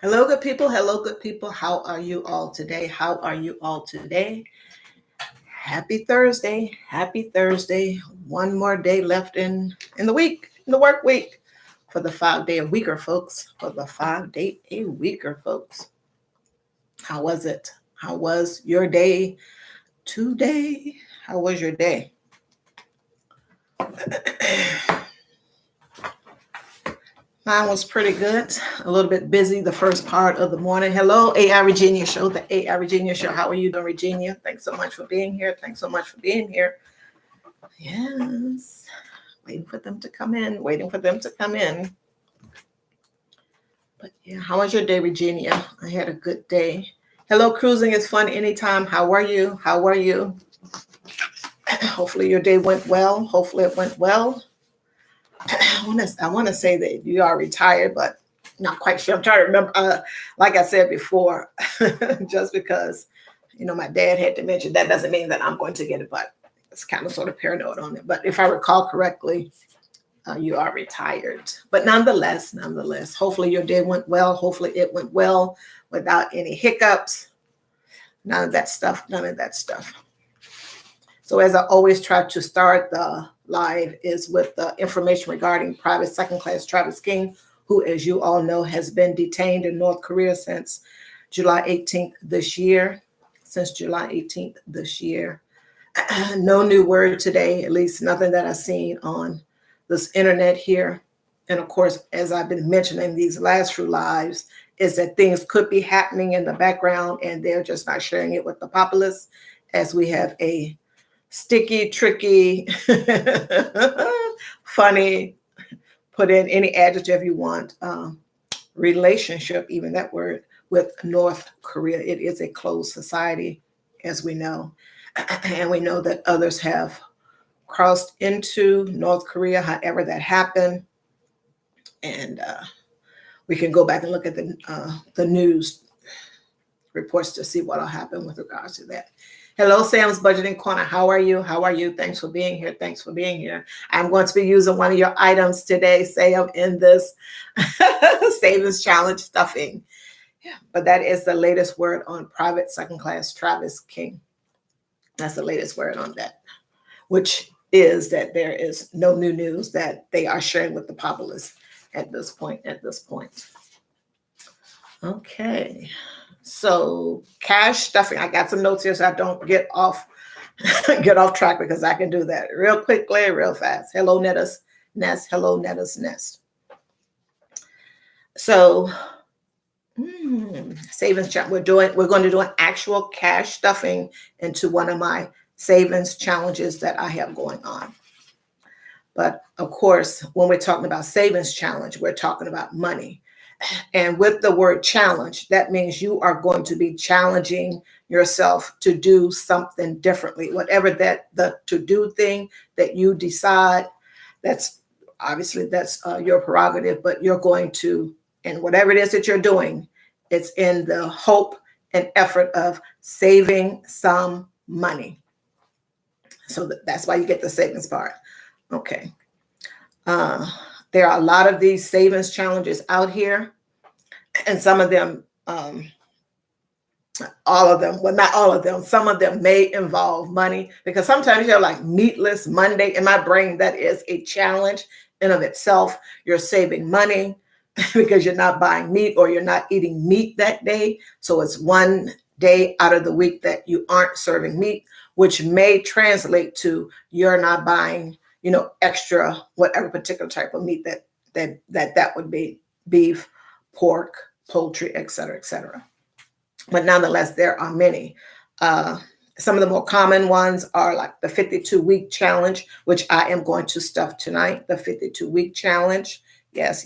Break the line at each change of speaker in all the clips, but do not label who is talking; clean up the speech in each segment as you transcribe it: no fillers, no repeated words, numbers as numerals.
Hello, good people. Hello, good people. How are you all today? How are you all today? Happy Thursday. Happy Thursday. One more day left in the week, in the work week for the 5 day a weeker, folks. For the 5 day a weeker, folks. How was it? How was your day today? How was your day? Mine was pretty good. A little bit busy the first part of the morning. Hello, AI Virginia Show, the AI Virginia Show. How are you doing, Virginia? Thanks so much for being here. Thanks so much for being here. Yes. Waiting for them to come in. Waiting for them to come in. But yeah, how was your day, Virginia? I had a good day. Hello, cruising is fun anytime. How are you? How are you? Hopefully your day went well. Hopefully it went well. I want to say that you are retired, but not quite sure. I'm trying to remember. Like I said before, just because my dad had to mention that doesn't mean that I'm going to get it, but it's kind of sort of paranoid on it. But if I recall correctly, you are retired. But nonetheless, hopefully your day went well. Hopefully it went well without any hiccups. None of that stuff. So as I always try to start the live is with the information regarding private second-class Travis King, who, as you all know, has been detained in North Korea since July 18th this year. No new word today, at least nothing that I've seen on this internet here. And of course, as I've been mentioning these last few lives, is that things could be happening in the background and they're just not sharing it with the populace, as we have a sticky, tricky, funny, put in any adjective you want, relationship, even that word, with North Korea. It is a closed society, as we know. And we know that others have crossed into North Korea, however that happened. And we can go back and look at the news reports to see what will happen with regards to that. Hello, Sam's Budgeting Corner. How are you? Thanks for being here. I'm going to be using one of your items today, Sam, in this savings challenge stuffing. Yeah, but that is the latest word on private second-class Travis King. That's the latest word on that, which is that there is no new news that they are sharing with the populace at this point. Okay. So cash stuffing. I got some notes here so I don't get off track, because I can do that real quickly, real fast. Hello, Netta's Nest. So savings challenge. We're going to do an actual cash stuffing into one of my savings challenges that I have going on. But of course, when we're talking about savings challenge, we're talking about money. And with the word challenge, that means you are going to be challenging yourself to do something differently. Whatever the to-do thing that you decide, that's your prerogative, but you're going to, and whatever it is that you're doing, it's in the hope and effort of saving some money. So that's why you get the savings part. Okay. There are a lot of these savings challenges out here, and some of them, all of them, well, not all of them, some of them may involve money, because sometimes you're like Meatless Monday. In my brain, that is a challenge in of itself. You're saving money because you're not buying meat or you're not eating meat that day. So it's one day out of the week that you aren't serving meat, which may translate to you're not buying extra whatever particular type of meat that would be: beef, pork, poultry, et cetera. But nonetheless, there are many. Some of the more common ones are like the 52-week challenge, which I am going to stuff tonight. The 52-week challenge. Yes.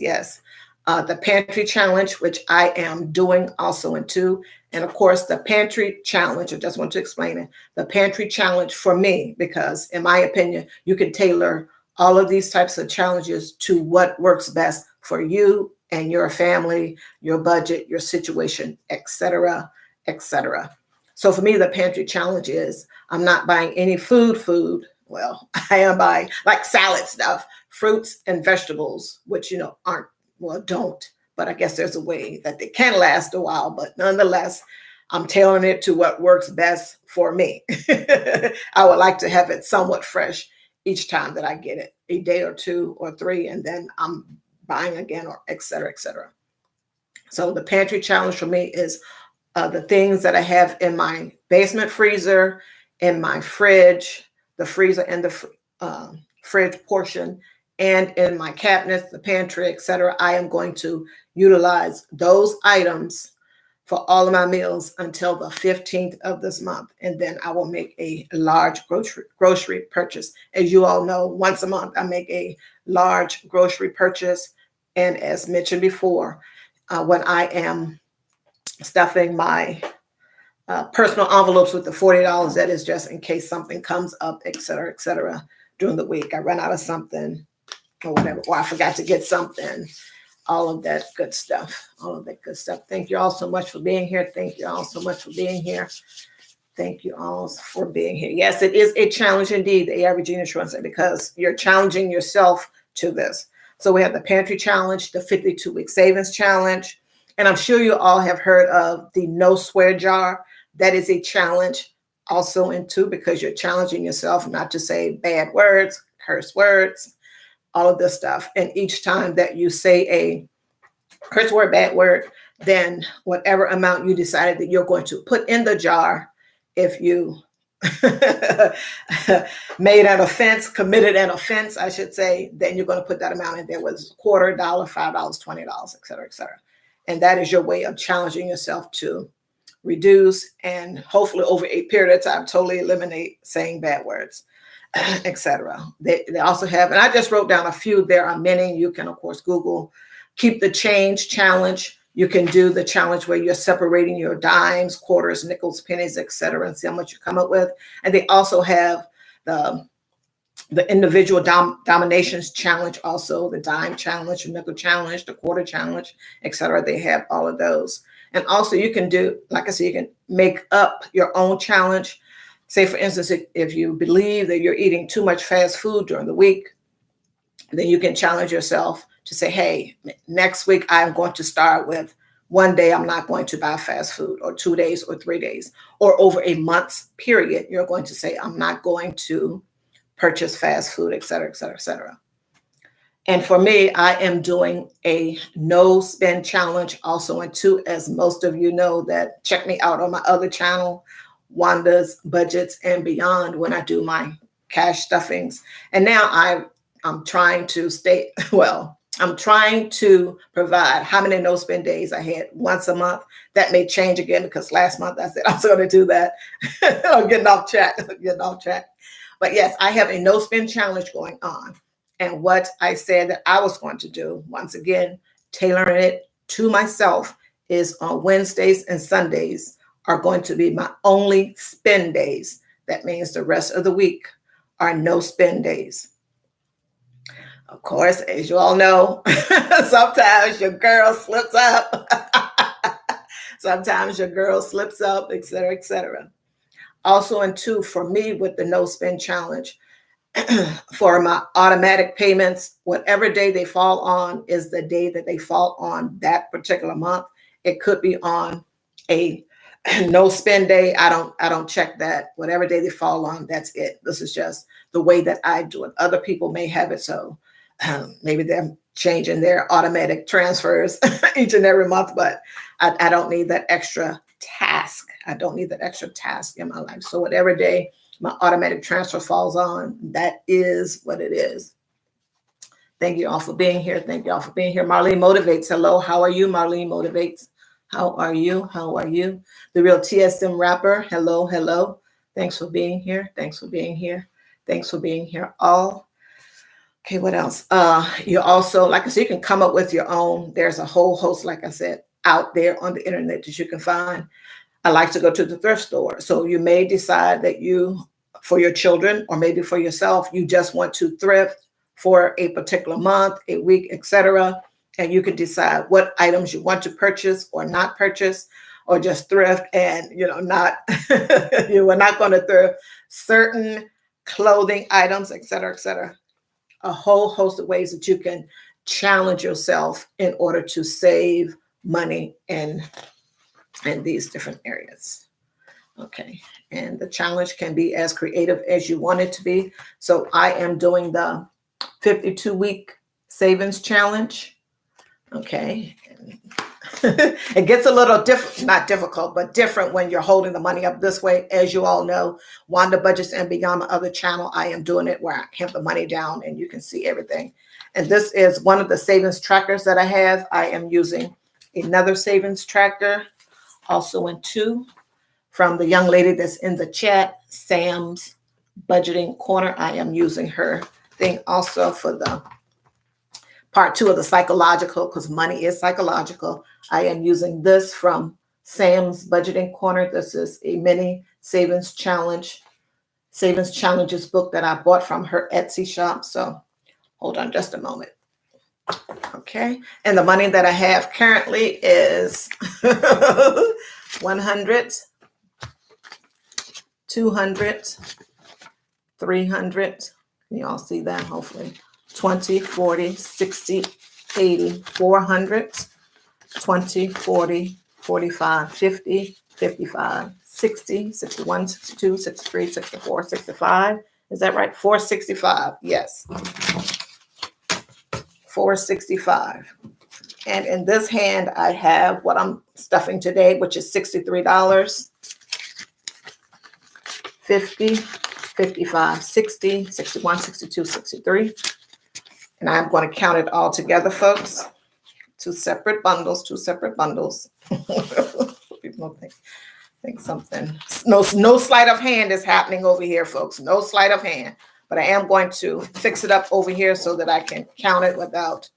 The pantry challenge, which I am doing also in 2. And of course, the pantry challenge, I just want to explain it. The pantry challenge for me, because in my opinion, you can tailor all of these types of challenges to what works best for you and your family, your budget, your situation, et cetera. So for me, the pantry challenge is I'm not buying any food. Well, I am buying like salad stuff, fruits and vegetables, which, don't but I guess there's a way that they can last a while. But nonetheless, I'm tailoring it to what works best for me. I would like to have it somewhat fresh each time that I get it, a day or two or three, and then I'm buying again, or et cetera, et cetera. So the pantry challenge for me is the things that I have in my basement freezer, in my fridge, the freezer and the fridge portion, and in my cabinets, the pantry, etc. I am going to utilize those items for all of my meals until the 15th of this month. And then I will make a large grocery purchase. As you all know, once a month, I make a large grocery purchase. And as mentioned before, when I am stuffing my personal envelopes with the $40, that is just in case something comes up, et cetera, during the week. I run out of something or whatever, or I forgot to get something. All of that good stuff. Thank you all so much for being here. Thank you all so much for being here. Thank you all for being here. Yes, it is a challenge indeed, the Regina Schwartz, because you're challenging yourself to this. So we have the pantry challenge, the 52-week savings challenge, and I'm sure you all have heard of the no swear jar. That is a challenge also into, because you're challenging yourself not to say bad words, curse words, all of this stuff. And each time that you say a curse word, bad word, then whatever amount you decided that you're going to put in the jar, if you made an offense, committed an offense, I should say, then you're going to put that amount in there, whether it's $0.25, $5, $20, et cetera, et cetera. And that is your way of challenging yourself to reduce and hopefully over a period of time totally eliminate saying bad words, etc. They also have, and I just wrote down a few. There are many. You can, of course, Google Keep the Change Challenge. You can do the challenge where you're separating your dimes, quarters, nickels, pennies, etc., and see how much you come up with. And they also have the individual dominations challenge, also the dime challenge, the nickel challenge, the quarter challenge, etc. They have all of those. And also you can do, like I said, you can make up your own challenge. Say, for instance, if you believe that you're eating too much fast food during the week, then you can challenge yourself to say, hey, next week I'm going to start with one day I'm not going to buy fast food, or 2 days or 3 days, or over a month's period, you're going to say, I'm not going to purchase fast food, et cetera, et cetera, et cetera. And for me, I am doing a no spend challenge also. And two, as most of you know that check me out on my other channel, Wanda's Budgets and Beyond, when I do my cash stuffings. And now I'm trying to stay, well, I'm trying to provide how many no spend days I had once a month. That may change again, because last month I said I was going to do that. I'm getting off track. But yes, I have a no spend challenge going on. And what I said that I was going to do, once again, tailoring it to myself, is on Wednesdays and Sundays are going to be my only spend days. That means the rest of the week are no spend days. Of course, as you all know, sometimes your girl slips up. Sometimes your girl slips up, et cetera, et cetera. Also, and two, for me with the no spend challenge, for my automatic payments, whatever day they fall on is the day that they fall on that particular month. It could be on a no spend day. I don't check that. Whatever day they fall on, that's it. This is just the way that I do it. Other people may have it so maybe they're changing their automatic transfers each and every month, but I don't need that extra task. I don't need that extra task in my life. So whatever day my automatic transfer falls on, that is what it is. Thank you all for being here. Marlene Motivates. Hello. How are you, Marlene Motivates? How are you? The Real TSM Rapper. Hello. Thanks for being here. All. Okay, what else? You also, like I said, you can come up with your own. There's a whole host, like I said, out there on the internet that you can find. I like to go to the thrift store. So you may decide that for your children, or maybe for yourself, you just want to thrift for a particular month, a week, etc. And you can decide what items you want to purchase or not purchase, or just thrift and, not, you are not going to thrift certain clothing items, etc., etc. A whole host of ways that you can challenge yourself in order to save money in these different areas. Okay, and the challenge can be as creative as you want it to be. So I am doing the 52-week savings challenge. Okay. It gets a little not difficult, but different when you're holding the money up this way. As you all know, Wanda Budgets and Beyond, my other channel, I am doing it where I have the money down and you can see everything. And this is one of the savings trackers that I have. I am using another savings tracker, also in 2, from the young lady that's in the chat, Sam's Budgeting Corner. I am using her thing also for the part 2 of the psychological, because money is psychological. I am using this from Sam's Budgeting Corner. This is a mini savings challenges book that I bought from her Etsy shop. So hold on just a moment. Okay. And the money that I have currently is 100, 200, 300. Can you all see that? Hopefully. 20, 40, 60, 80, 400, 20, 40, 45, 50, 55, 60, 61, 62, 63, 64, 65. Is that right? 465. Yes. 465. And in this hand, I have what I'm stuffing today, which is $63. 50, 55, 60, 61, 62, 63. And I'm going to count it all together, folks. 2 separate bundles, 2 separate bundles. People don't think something. No sleight of hand is happening over here, folks. No sleight of hand. But I am going to fix it up over here so that I can count it without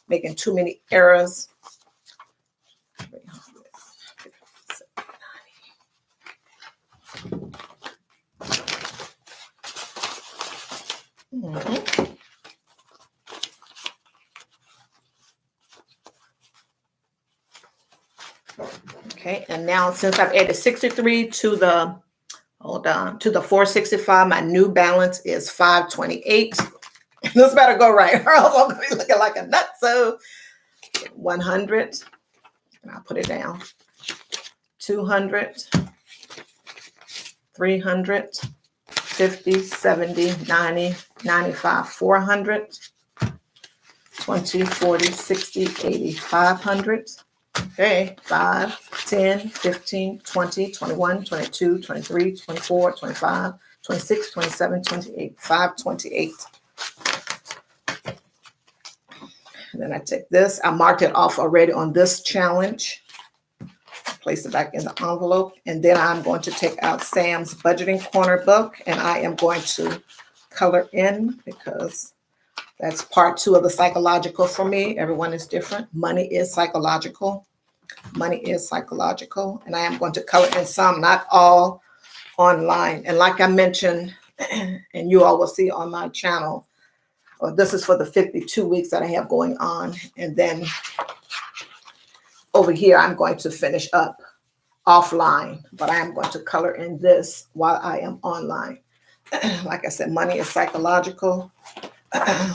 making too many errors. Mm-hmm. Okay, and now since I've added 63 to the, to the 465, my new balance is 528. This better go right, or else I'm gonna be looking like a nut. So 100, and I'll put it down. 200, 300, 50, 70, 90, 95, 400, 20, 40, 60, 80, 500. Okay, 5, 10, 15, 20, 21, 22, 23, 24, 25, 26, 27, 28, 528. And then I take this. I marked it off already on this challenge. Place it back in the envelope. And then I'm going to take out Sam's Budgeting Corner book, and I am going to color in because that's part 2 of the psychological for me. Everyone is different. Money is psychological. Money is psychological. And I am going to color in some, not all, online. And like I mentioned, and you all will see on my channel, this is for the 52 weeks that I have going on. And then over here, I'm going to finish up offline, but I am going to color in this while I am online. Like I said, money is psychological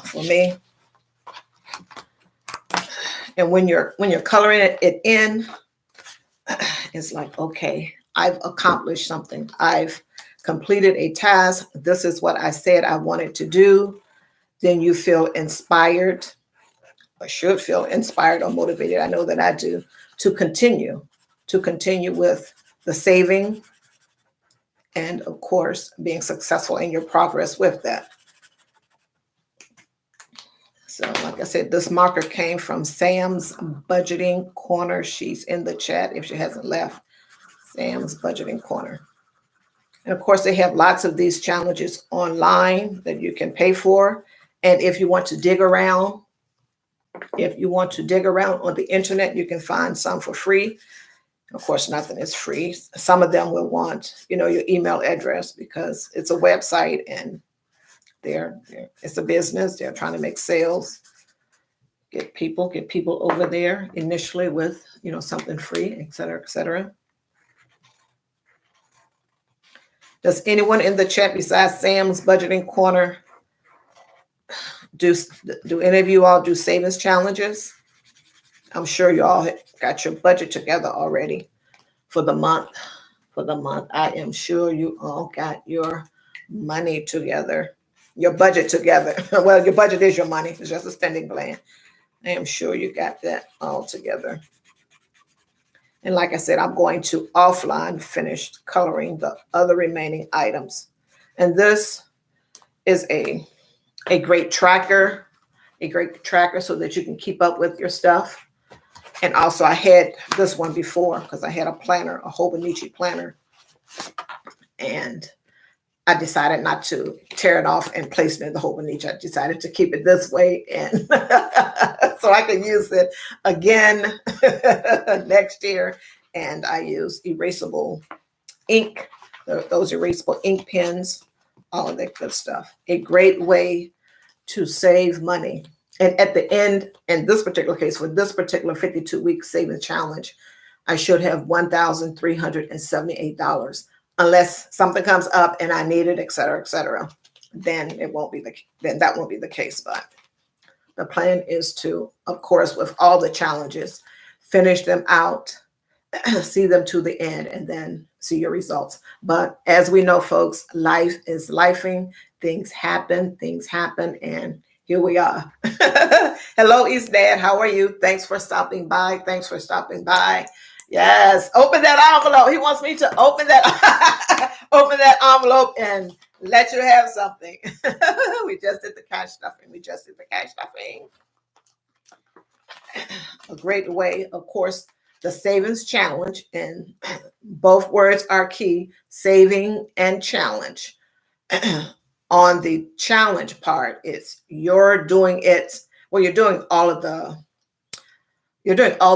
for me. And when you're coloring it in, it's like, okay, I've accomplished something. I've completed a task. This is what I said I wanted to do. Then you feel inspired, or should feel inspired or motivated. I know that I do, to continue with the saving and, of course, being successful in your progress with that. So like I said, this marker came from Sam's Budgeting Corner. She's in the chat if she hasn't left. Sam's Budgeting Corner. And of course, they have lots of these challenges online that you can pay for. And if you want to dig around, on the internet, you can find some for free. Of course, nothing is free. Some of them will want, your email address because it's a website and it's a business. They're trying to make sales, get people over there initially with, something free, et cetera, et cetera. Does anyone in the chat besides Sam's Budgeting Corner do any of you all do savings challenges? I'm sure you all got your budget together already for the month. For the month, I am sure you all got your money together, your budget together. Well, your budget is your money. It's just a spending plan. I am sure you got that all together. And like I said, I'm going to offline finish coloring the other remaining items. And this is a great tracker, so that you can keep up with your stuff. And also I had this one before because I had a planner, a Hobonichi planner. And I decided not to tear it off and place it in the Hobonichi. I decided to keep it this way, and so I can use it again next year. And I use erasable ink, those erasable ink pens, all of that good stuff. A great way to save money. And at the end, in this particular case, for this particular 52-week savings challenge, I should have $1,378. Unless something comes up and I need it, et cetera, then that won't be the case. But the plan is to, of course, with all the challenges, finish them out, see them to the end, and then see your results. But as we know, folks, life is lifing. Things happen, and here we are. Hello, East Dad. How are you? Thanks for stopping by. Yes, open that envelope. He wants me to open that envelope and let you have something. We just did the cash stuffing. A great way, of course, the savings challenge, and both words are key, saving and challenge. On the challenge part, you're doing it. Well, you're doing all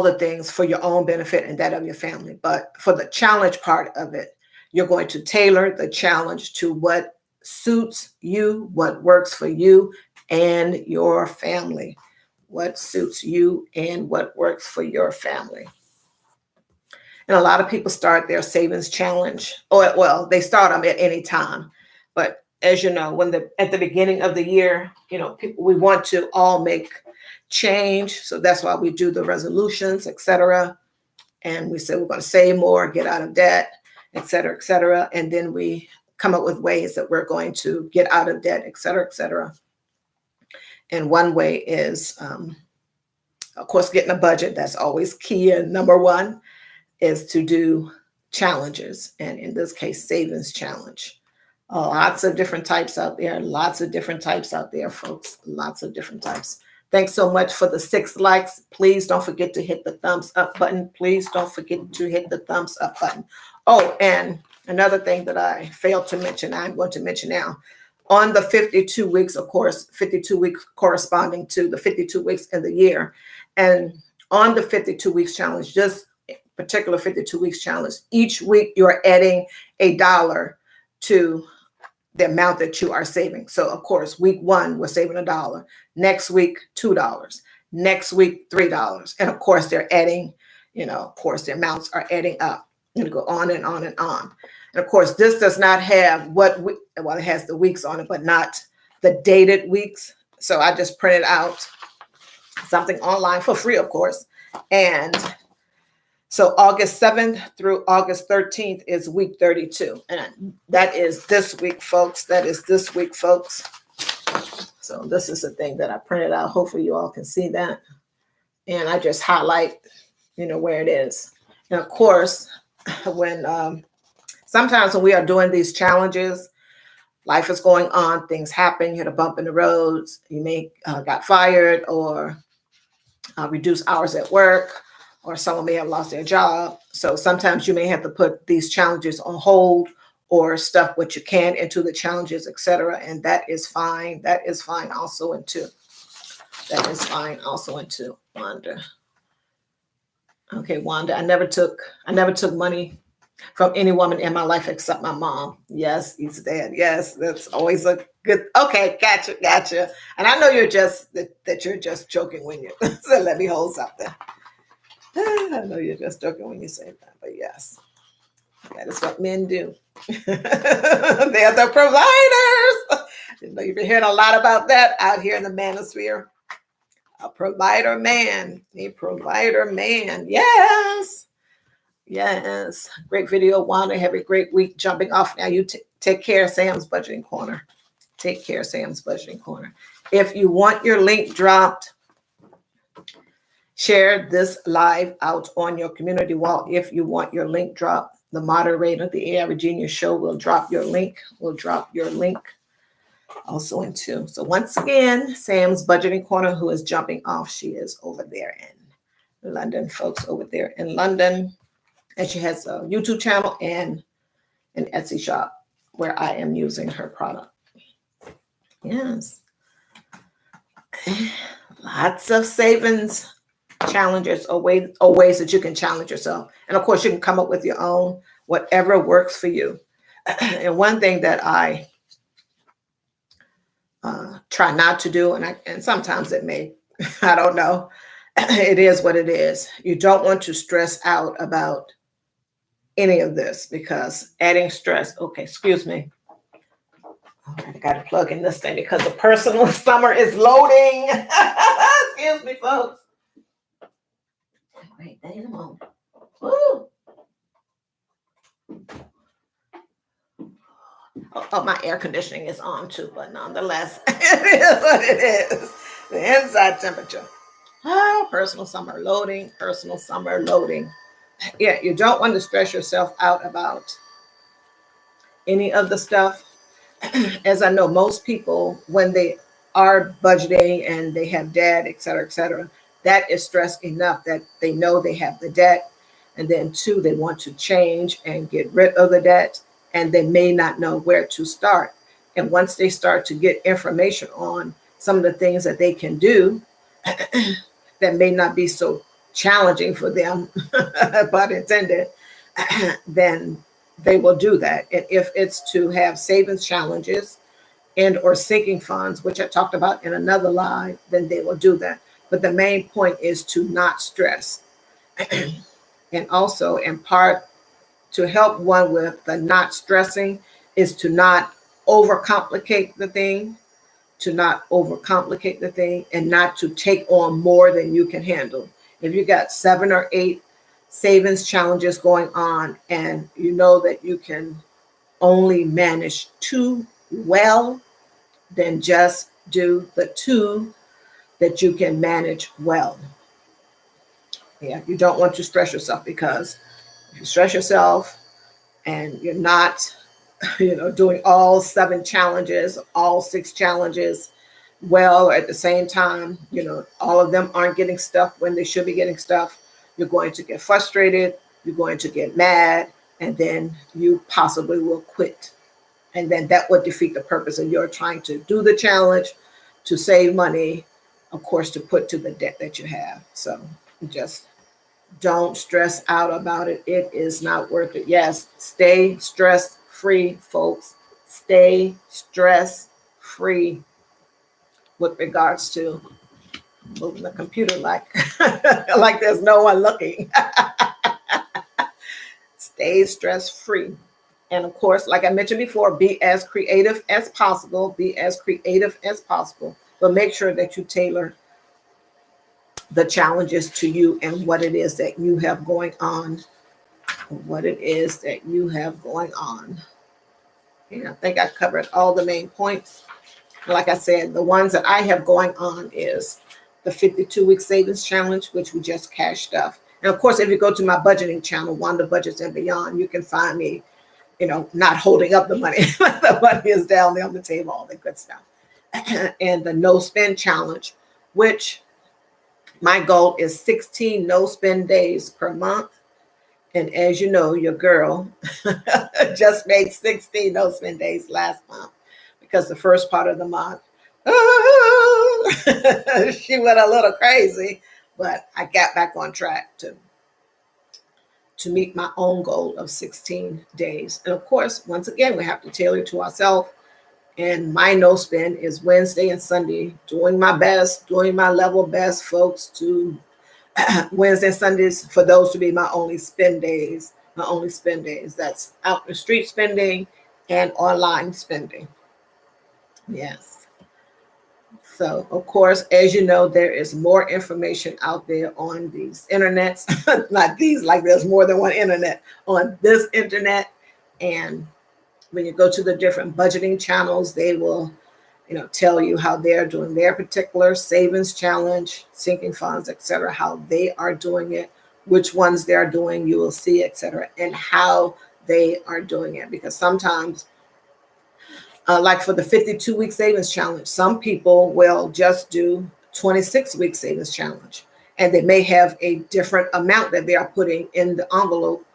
the things for your own benefit and that of your family. But for the challenge part of it, you're going to tailor the challenge to what suits you, what works for you and your family. What suits you and what works for your family. And a lot of people start their savings challenge, they start them at any time. But as you know, at the beginning of the year, we want to all make change. So that's why we do the resolutions, etc. And we say we're going to save more, get out of debt, etc. And then we come up with ways that we're going to get out of debt, etc. And one way is, of course, getting a budget. That's always key. And number one is to do challenges. And in this case, savings challenge. Lots of different types out there. Folks. Lots of different types. Thanks so much for the 6 likes. Please don't forget to hit the thumbs up button. Oh, and another thing that I failed to mention, I'm going to mention now. On the 52 weeks, of course, 52 weeks corresponding to the 52 weeks in the year. And on the 52 weeks challenge, this particular 52 weeks challenge, each week you're adding $1 to the amount that you are saving. So of course, week 1, we're saving $1. Next week, $2. Next week, $3. And of course, they're adding, the amounts are adding up. And go on and on and on. And of course, this does not have it has the weeks on it, but not the dated weeks. So I just printed out something online for free, of course. And so August 7th through August 13th is week 32. And that is this week, folks. So this is the thing that I printed out. Hopefully you all can see that. And I just highlight, where it is. And of course, sometimes when we are doing these challenges, life is going on, things happen, you hit a bump in the roads, you may got fired or reduced hours at work, or someone may have lost their job. So sometimes you may have to put these challenges on hold or stuff what you can into the challenges, etc. And that is fine. Also into Wanda. Okay, Wanda, I never took money from any woman in my life except my mom. Yes, he's dead. Yes, that's always a good. Okay, gotcha. And I know you're just joking when you. So let me hold something. I know you're just joking when you say that, but yes, that is what men do. They're the providers. You've been hearing a lot about that out here in the manosphere. A provider man. Yes. Yes. Great video, Wanda. Have a great week. Jumping off now. You take care, Sam's Budgeting Corner. Take care, Sam's Budgeting Corner. If you want your link dropped, share this live out on your community wall. If you want your link dropped, the moderator, the AI Virginia show will drop your link. We'll drop your link also into. So once again, Sam's Budgeting Corner, who is jumping off, she is over there in London, folks, over there in London. And she has a YouTube channel and an Etsy shop where I am using her product. Yes. Lots of savings challenges or ways that you can challenge yourself. And of course, you can come up with your own, whatever works for you. And one thing that I try not to do, and sometimes it may, I don't know, it is what it is. You don't want to stress out about any of this because adding stress, okay, excuse me. All right, I got to plug in this thing because the personal summer is loading. Excuse me, folks. Wait, a moment. Woo. Oh, my air conditioning is on too, but nonetheless, it is what it is. The inside temperature. Oh, personal summer loading. Yeah, you don't want to stress yourself out about any of the stuff. As I know, most people, when they are budgeting and they have debt, et cetera, that is stress enough that they know they have the debt. And then two, they want to change and get rid of the debt, and they may not know where to start. And once they start to get information on some of the things that they can do that may not be so challenging for them, but intended, then they will do that. And if it's to have savings challenges and or sinking funds, which I talked about in another live, then they will do that. But the main point is to not stress. And also, in part, to help one with the not stressing is to not overcomplicate the thing, and not to take on more than you can handle. If you got 7 or 8 savings challenges going on and you know that you can only manage 2 well, then just do the 2 that you can manage well. Yeah, you don't want to stress yourself, because if you stress yourself and you're not, doing all 7 challenges, all 6 challenges well, or at the same time, all of them aren't getting stuff when they should be getting stuff, you're going to get frustrated, you're going to get mad, and then you possibly will quit. And then that would defeat the purpose of your trying to do the challenge, to save money, of course, to put to the debt that you have. So just don't stress out about it. It is not worth it. Yes, stay stress-free, folks. Stay stress-free with regards to moving the computer like there's no one looking. Stay stress-free. And of course, like I mentioned before, be as creative as possible. But make sure that you tailor the challenges to you and what it is that you have going on. Yeah, I think I covered all the main points. Like I said, the ones that I have going on is the 52-week savings challenge, which we just cashed up. And of course, if you go to my budgeting channel, Wanda Budgets and Beyond, you can find me, not holding up the money. The money is down there on the table, all the good stuff. And the no spend challenge, which my goal is 16 no spend days per month. And as you know, your girl just made 16 no spend days last month, because the first part of the month, she went a little crazy, but I got back on track to meet my own goal of 16 days. And of course, once again, we have to tailor to ourselves. And my no spend is Wednesday and Sunday, doing my best, doing my level best, folks, to Wednesday and Sundays for those to be my only spend days. That's out the street spending and online spending. Yes. So, of course, as you know, there is more information out there on these internets. Not these, like there's more than one internet on this internet. And when you go to the different budgeting channels, they will, tell you how they're doing their particular savings challenge, sinking funds, etc., how they are doing it, which ones they're doing, you will see, etc., and how they are doing it. Because sometimes, like for the 52-week savings challenge, some people will just do 26-week savings challenge, and they may have a different amount that they are putting in the envelope.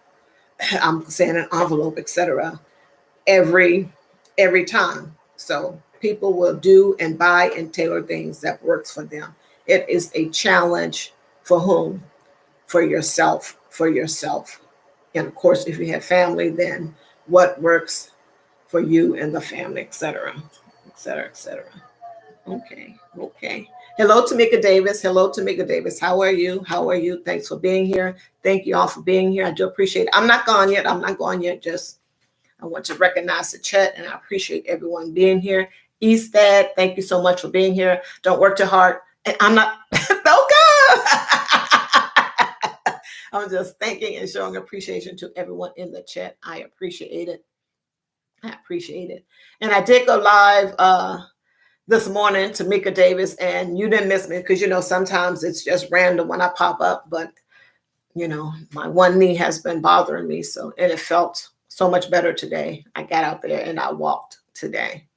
I'm saying an envelope, etc., every time. So people will do and buy and tailor things that works for them. It is a challenge for whom? For yourself, And of course, if you have family, then what works for you and the family, etc., etc., etc. Okay. Hello, Tamika Davis. How are you? Thanks for being here. Thank you all for being here. I do appreciate it. I'm not gone yet. Just I want to recognize the chat, and I appreciate everyone being here. Eastad, thank you so much for being here. Don't work too hard. And I'm not, okay. I'm just thanking and showing appreciation to everyone in the chat. I appreciate it. And I did go live this morning, Tamika Davis, and you didn't miss me because, sometimes it's just random when I pop up. But, my one knee has been bothering me. And it felt so much better today. I got out there and I walked today.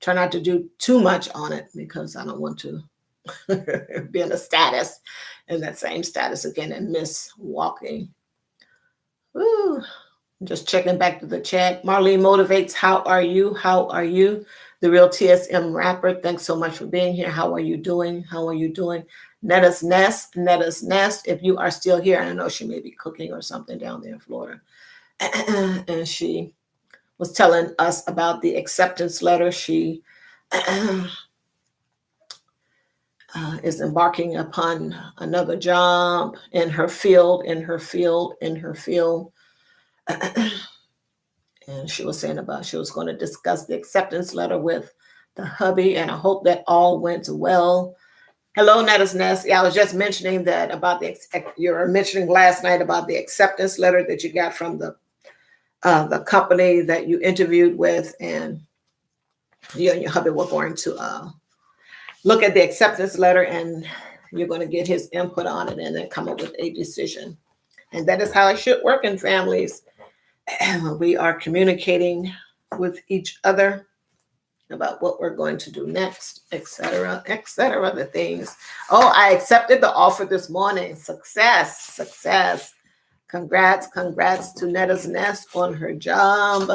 Try not to do too much on it because I don't want to be in that same status again and miss walking. Ooh, just checking back to the chat. Marlene Motivates, how are you? The real TSM rapper, thanks so much for being here. How are you doing? Netta's Nest, if you are still here, and I know she may be cooking or something down there in Florida. And she was telling us about the acceptance letter. She is embarking upon another job in her field. And she was saying she was going to discuss the acceptance letter with the hubby, and I hope that all went well. Hello, Netta's Nest. Yeah, I was just mentioning that about you were mentioning last night about the acceptance letter that you got from the company that you interviewed with, and you and your hubby were going to look at the acceptance letter, and you're going to get his input on it and then come up with a decision. And that is how it should work in families. We are communicating with each other about what we're going to do next, etc., the things. Oh, I accepted the offer this morning. Success. Congrats to Netta's Nest on her job.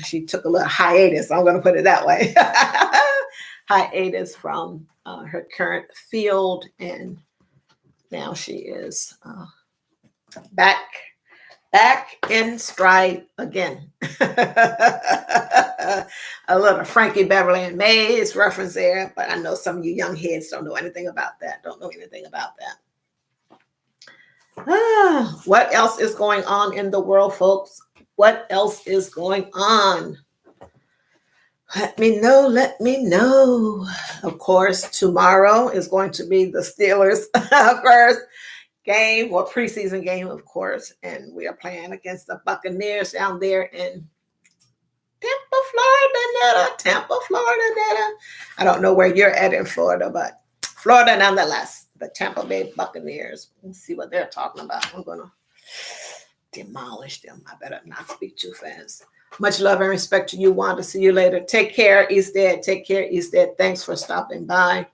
She took a little hiatus. I'm going to put it that way. Hiatus from her current field, and now she is back in stride again. A little Frankie Beverly and Mays reference there, but I know some of you young heads don't know anything about that. What else is going on in the world, folks? What else is going on? Let me know. Of course, tomorrow is going to be the Steelers' first game or preseason game, of course, and we are playing against the Buccaneers down there in Tampa, Florida. I don't know where you're at in Florida, but Florida nonetheless. The Tampa Bay Buccaneers. Let's see what they're talking about. I'm going to demolish them. I better not speak too fast. Much love and respect to you, Wanda. See you later. Take care, Eastad. Thanks for stopping by.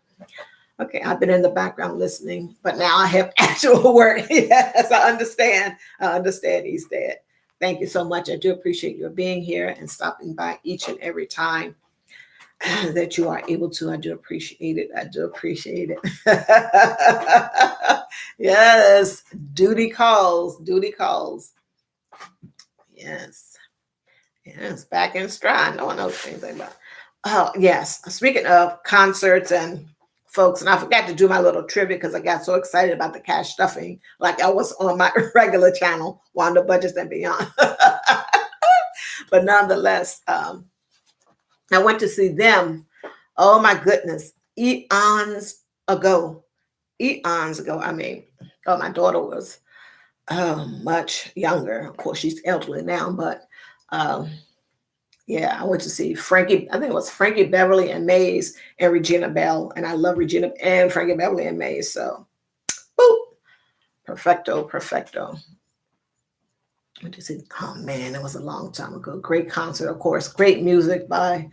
Okay, I've been in the background listening, but now I have actual work. Yes, I understand, Eastad. Thank you so much. I do appreciate your being here and stopping by each and every time that you are able to. I do appreciate it. Yes, duty calls. Yes, back in stride. No one knows anything about it. Oh, yes. Speaking of concerts and folks, and I forgot to do my little trivia because I got so excited about the cash stuffing, like I was on my regular channel, Wanda Budgets and Beyond. But nonetheless, I went to see them. Oh my goodness, ago. Eons ago. I mean, oh, my daughter was much younger. Of course, she's elderly now, but um, yeah, I went to see Frankie. I think it was Frankie Beverly and Mays and Regina Bell, and I love Regina and Frankie Beverly and Mays. So, boop, perfecto, perfecto. Went to see. Oh man, it was a long time ago. Great concert, of course. Great music by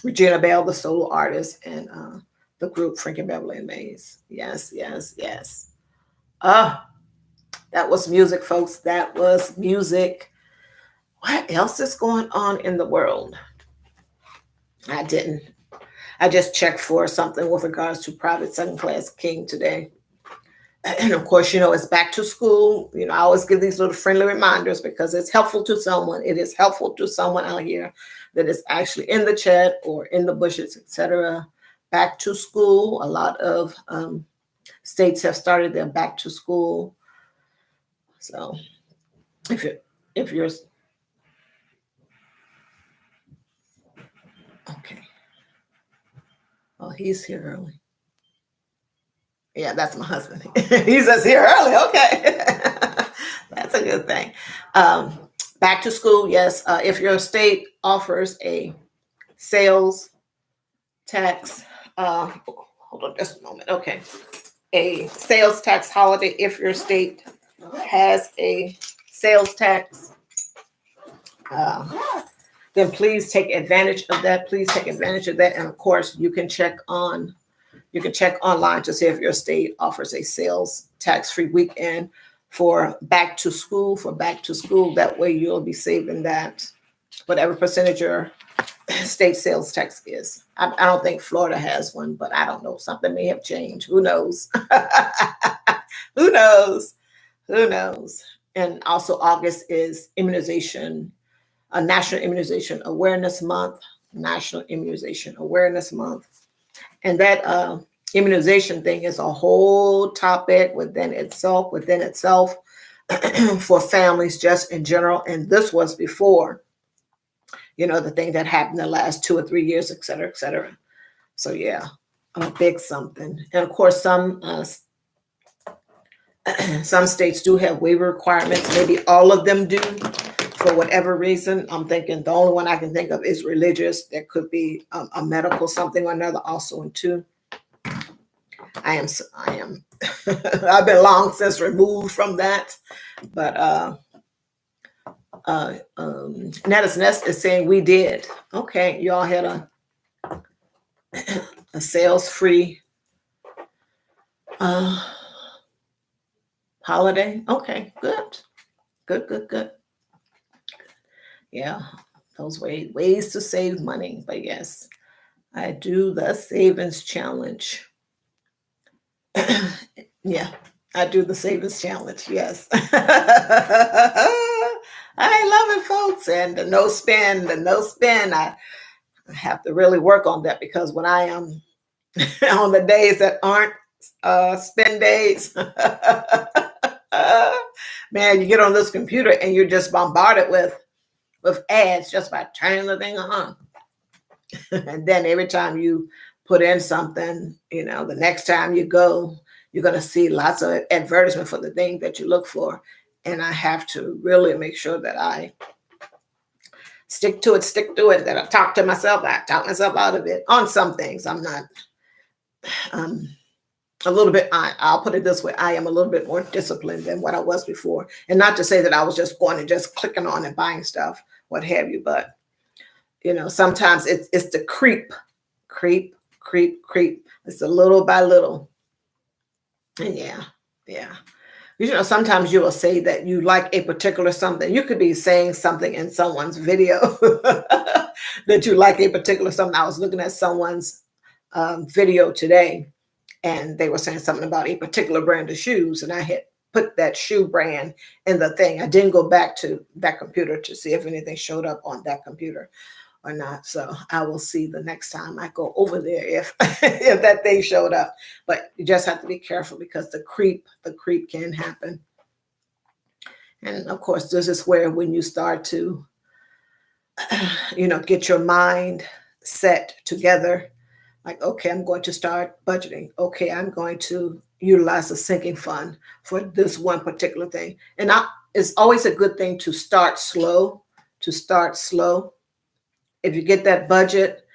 Regina Bell, the solo artist, and the group Frankie Beverly and Mays. Yes, yes, yes. Ah, that was music, folks. That was music. What else is going on in the world? I didn't. I just checked for something with regards to Private Second Class King today. And of course, it's back to school. I always give these little friendly reminders because it's helpful to someone. It is helpful to someone out here that is actually in the chat or in the bushes, etc. Back to school. A lot of states have started their back to school. So if you're okay. Oh, he's here early. Yeah, that's my husband. He says here early. Okay. That's a good thing. Back to school, yes. If your state offers a sales tax, hold on just a moment. Okay. A sales tax holiday, if your state has a sales tax, then please take advantage of that. Please take advantage of that. And of course, you can check online to see if your state offers a sales tax-free weekend for back to school. That way you'll be saving that, whatever percentage your state sales tax is. I don't think Florida has one, but I don't know. Something may have changed. Who knows? Who knows? Who knows? And also August is immunization, a National Immunization Awareness Month. National Immunization Awareness Month. And that immunization thing is a whole topic within itself for families just in general. And this was before, the thing that happened the last 2 or 3 years, et cetera, et cetera. So yeah, a big something. And of course, some states do have waiver requirements. Maybe all of them do. For whatever reason, I'm thinking the only one I can think of is religious. There could be a medical something or another also in two. I am. I've been long since removed from that, but Netta's Nest is saying we did. Okay, y'all had a sales free holiday. Okay, good. Yeah, those ways to save money. But yes, I do the savings challenge. Yeah, I do the savings challenge. Yes. I love it, folks. And the no spend. I have to really work on that because when I am on the days that aren't spend days, man, you get on this computer and you're just bombarded with ads just by turning the thing on. And then every time you put in something, the next time you go, you're going to see lots of advertisement for the thing that you look for. And I have to really make sure that I stick to it, that I talk myself out of it on some things. I'm not, a little bit, I'll put it this way, I am a little bit more disciplined than what I was before. And not to say that I was just going and just clicking on and buying stuff, what have you, but sometimes it's the creep. It's a little by little. And yeah. Sometimes you will say that you like a particular something. You could be saying something in someone's video that you like a particular something. I was looking at someone's video today, and they were saying something about a particular brand of shoes, and I had put that shoe brand in the thing. I didn't go back to that computer to see if anything showed up on that computer or not. So I will see the next time I go over there if if that thing showed up. But you just have to be careful because the creep can happen. And of course, this is where when you start to get your mind set together. Like, okay, I'm going to start budgeting. Okay, I'm going to utilize a sinking fund for this one particular thing. And it's always a good thing to start slow, If you get that budget,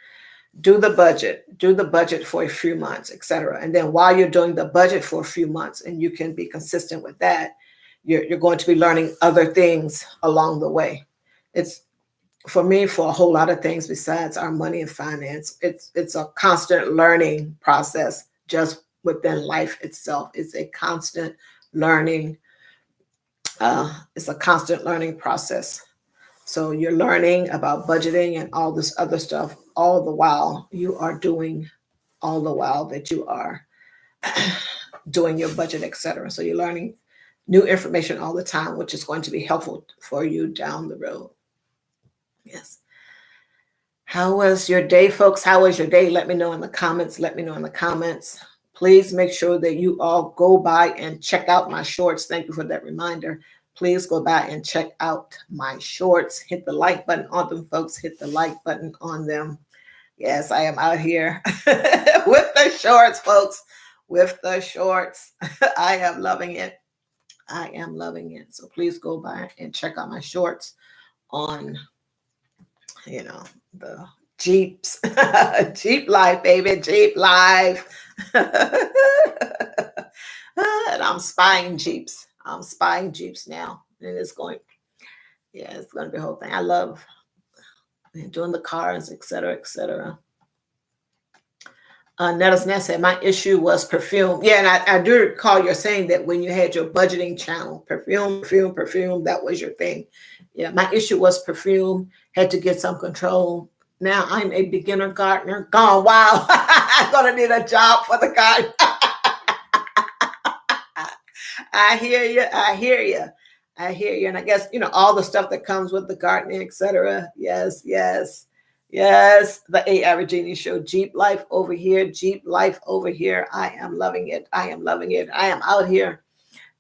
do the budget for a few months, etc. And then while you're doing the budget for a few months and you can be consistent with that, you're going to be learning other things along the way. It's for me, for a whole lot of things besides our money and finance, it's a constant learning process just within life itself. It's a constant learning. It's a constant learning process. So you're learning about budgeting and all this other stuff all the while that you are doing your budget, etc. So you're learning new information all the time, which is going to be helpful for you down the road. Yes. How was your day, folks? How was your day? Let me know in the comments. Please make sure that you all go by and check out my shorts. Thank you for that reminder. Please go by and check out my shorts. Hit the like button on them, folks. Hit the like button on them. Yes, I am out here with the shorts, folks. With the shorts. I am loving it. So please go by and check out my shorts on the Jeeps. Jeep life, baby. Jeep life. And I'm spying Jeeps now. And it's going to be a whole thing. I love doing the cars, etc. Nettles Ness said, my issue was perfume. Yeah, and I do recall you're saying that when you had your budgeting channel, perfume, that was your thing. Yeah, my issue was perfume, had to get some control. Now I'm a beginner gardener. Gone wild. I'm going to need a job for the garden. I hear you. And I guess, all the stuff that comes with the gardening, etc. Yes. The A. Averagini Show. Jeep life over here. I am loving it. I am out here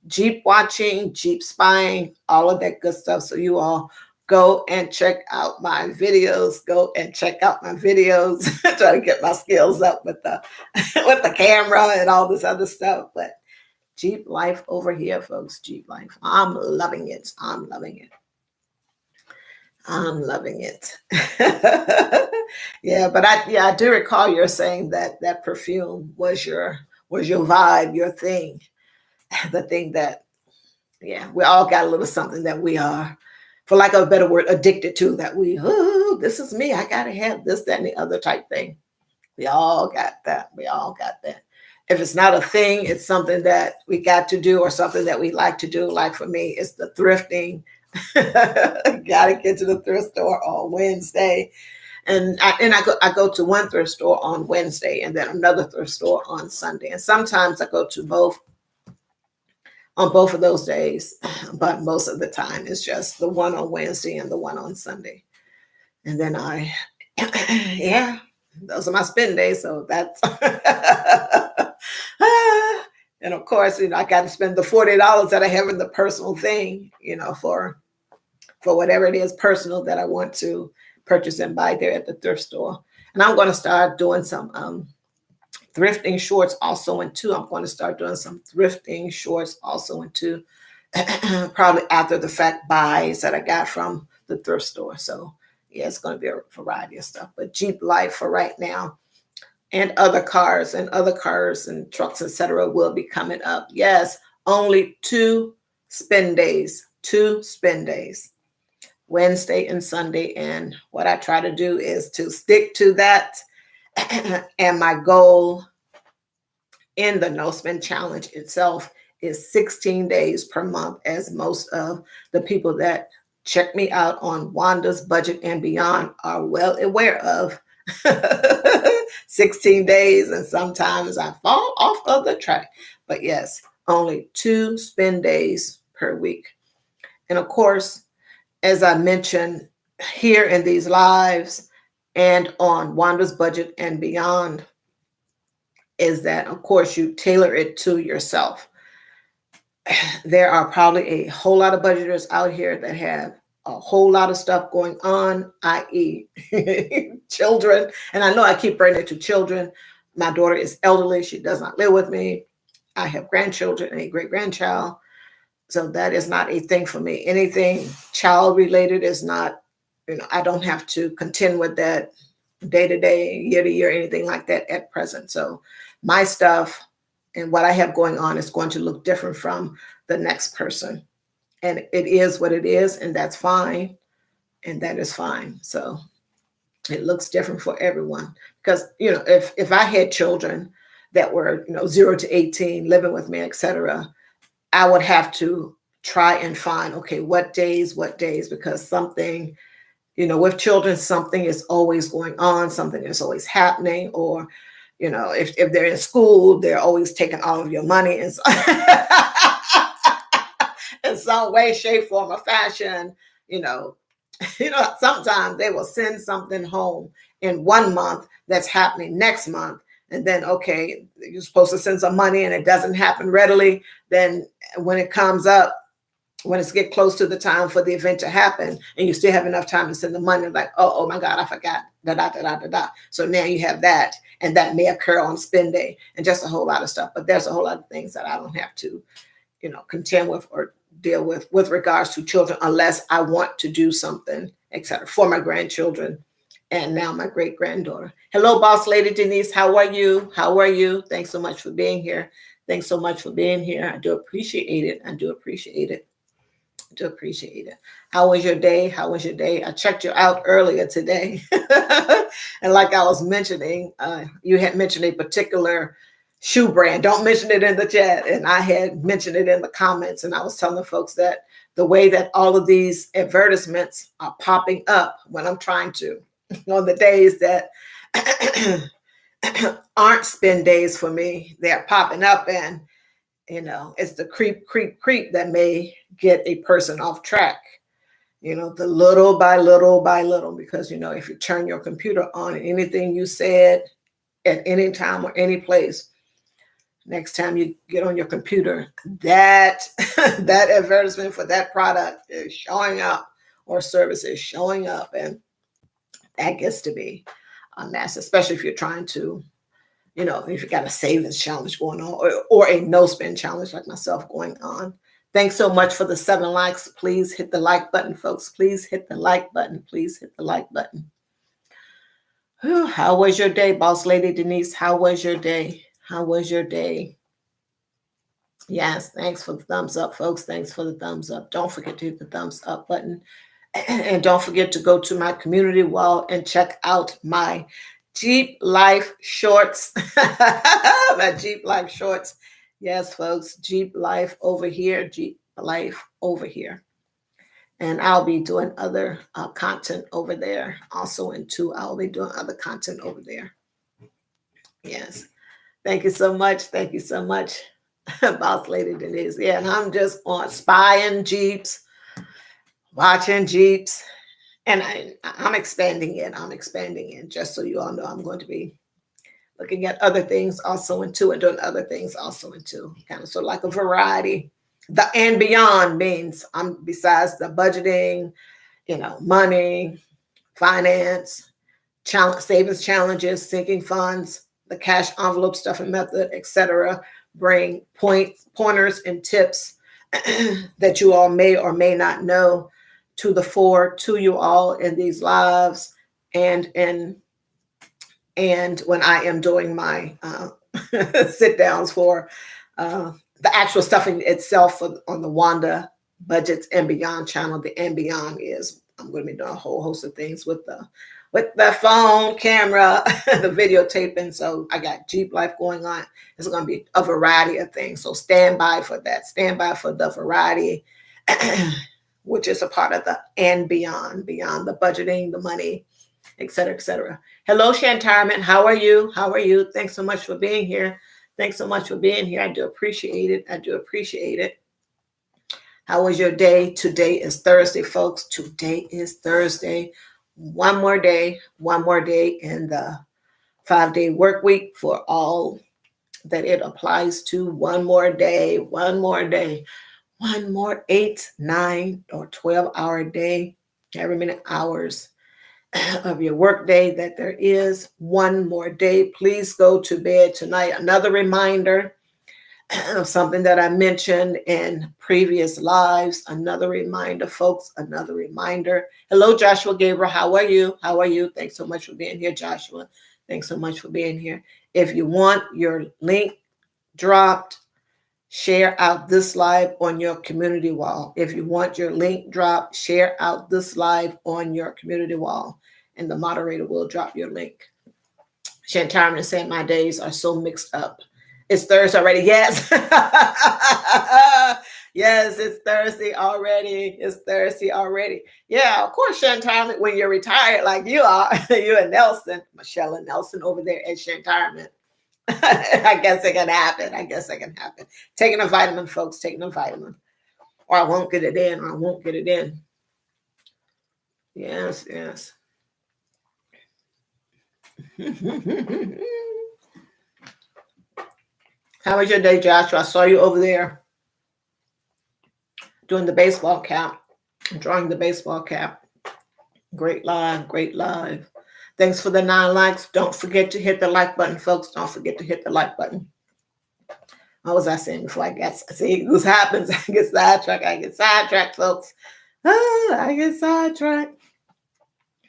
Jeep watching, Jeep spying, all of that good stuff. So you all go and check out my videos. Try to get my skills up with the camera and all this other stuff. But Jeep life over here, folks. Jeep life. I'm loving it. Yeah, but I do recall you're saying that perfume was your vibe, your thing, the thing that, we all got a little something that we are, for lack of a better word, addicted to, that this is me. I gotta have this, that, and the other type thing. We all got that. If it's not a thing, it's something that we got to do or something that we like to do. Like for me, it's the thrifting. Gotta get to the thrift store on Wednesday. And I go to one thrift store on Wednesday and then another thrift store on Sunday. And sometimes I go to both on both of those days, but most of the time it's just the one on Wednesday and the one on Sunday. And then those are my spend days. So that's, and of course, I got to spend the $40 that I have in the personal thing, for whatever it is personal that I want to purchase and buy there at the thrift store. And I'm going to start doing some thrifting shorts also in too. I'm going to start doing some thrifting shorts also in too, probably after the fact buys that I got from the thrift store. So it's going to be a variety of stuff. But Jeep life for right now, and other cars and trucks, etc., will be coming up. Yes, only 2 spend days. Wednesday and Sunday. And what I try to do is to stick to that. And my goal in the No Spend Challenge itself is 16 days per month, as most of the people that check me out on Wanda's Budget and Beyond are well aware of. 16 days, and sometimes I fall off of the track. But yes, only 2 spend days per week. And of course, as I mentioned here in these lives and on Wanda's Budget and Beyond, is that, of course, you tailor it to yourself. There are probably a whole lot of budgeters out here that have a whole lot of stuff going on, i.e., children. And I know I keep bringing it to children. My daughter is elderly. She does not live with me. I have grandchildren and a great grandchild. So that is not a thing for me. Anything child related is not, I don't have to contend with that day to day, year to year, anything like that at present. So my stuff and what I have going on is going to look different from the next person. And it is what it is, and that's fine. And that is fine. So it looks different for everyone. Because, if I had children that were, 0 to 18 living with me, etc., I would have to try and find, okay, what days, because something, with children, something is always going on, something is always happening, or, if they're in school, they're always taking all of your money and in some way, shape, form, or fashion, sometimes they will send something home in 1 month that's happening next month. And then, okay, you're supposed to send some money and it doesn't happen readily. Then when it comes up, when it's get close to the time for the event to happen and you still have enough time to send the money, like, oh my God, I forgot, da, da, da, da, da, da. So now you have that, and that may occur on spend day and just a whole lot of stuff. But there's a whole lot of things that I don't have to, contend with or deal with regards to children, unless I want to do something, etc., for my grandchildren and now my great granddaughter. Hello, Boss Lady Denise. How are you? How are you? Thanks so much for being here. Thanks so much for being here. I do appreciate it. I do appreciate it. I do appreciate it. How was your day? How was your day? I checked you out earlier today. And like I was mentioning, you had mentioned a particular shoe brand. Don't mention it in the chat. And I had mentioned it in the comments. And I was telling folks that the way that all of these advertisements are popping up when I'm trying to, on the days that aren't spend days for me, they're popping up, and it's the creep that may get a person off track, the little by little, because if you turn your computer on, anything you said at any time or any place, next time you get on your computer, that that advertisement for that product is showing up, or service is showing up, and that gets to be a mess, especially if you're trying to, if you got a savings challenge going on, or a no spend challenge like myself going on. Thanks so much for the 7 likes. Please hit the like button, folks. Please hit the like button. Please hit the like button. Whew, how was your day, Boss Lady Denise? How was your day? How was your day? Yes, thanks for the thumbs up, folks. Thanks for the thumbs up. Don't forget to hit the thumbs up button. And don't forget to go to my community wall and check out my Jeep Life shorts. My Jeep Life shorts. Yes, folks, Jeep Life over here. Jeep Life over here. And I'll be doing other content over there. Also I'll be doing other content over there. Yes. Thank you so much. Thank you so much, Boss Lady Denise. Yeah, and I'm just on spying Jeeps, watching Jeeps, and I'm expanding it. I'm expanding it. Just so you all know, I'm going to be looking at other things also and doing other things also kind of sort of like a variety. The and beyond means I'm besides the budgeting, money, finance, savings challenges, sinking funds, the cash envelope stuffing method, etc. Bring pointers and tips that you all may or may not know to the fore to you all in these lives, and when I am doing my sit downs for the actual stuffing itself on the Wanda Budgets and Beyond channel. The and beyond is I'm going to be doing a whole host of things with the phone camera, the videotaping. So I got Jeep Life going on. It's going to be a variety of things. So stand by for that. Stand by for the variety, which is a part of the and beyond the budgeting, the money, et cetera, et cetera. Hello, Shantarman. How are you? How are you? Thanks so much for being here. Thanks so much for being here. I do appreciate it. I do appreciate it. How was your day? Today is Thursday, folks. Today is Thursday. One more day in the 5-day work week for all that it applies to. One more day. one more 8, 9, or 12-hour day, every minute hours of your work day that there is. One more day. Please go to bed tonight. Another reminder of something that I mentioned in previous lives. Another reminder, folks. Another reminder. Hello, Joshua Gabriel. How are you? How are you? Thanks so much for being here, Joshua. Thanks so much for being here. If you want your link dropped, share out this live on your community wall. If you want your link dropped, share out this live on your community wall, and the moderator will drop your link. Shantarman is saying my days are so mixed up. It's Thursday already. Yes. Yes, it's Thursday already. It's Thursday already. Yeah, of course, Shantarman, when you're retired like you are, you and Nelson, Michelle and Nelson over there at Shantarman. I guess it can happen. I guess it can happen. Taking a vitamin, folks, taking a vitamin. Or I won't get it in, or I won't get it in. Yes, yes. How was your day, Joshua? I saw you over there doing the baseball cap, drawing the baseball cap. Great live, great live. Thanks for the 9 likes. Don't forget to hit the like button, folks. Don't forget to hit the like button. What was I saying before I got, see, this happens. I get sidetracked, folks. I get sidetracked.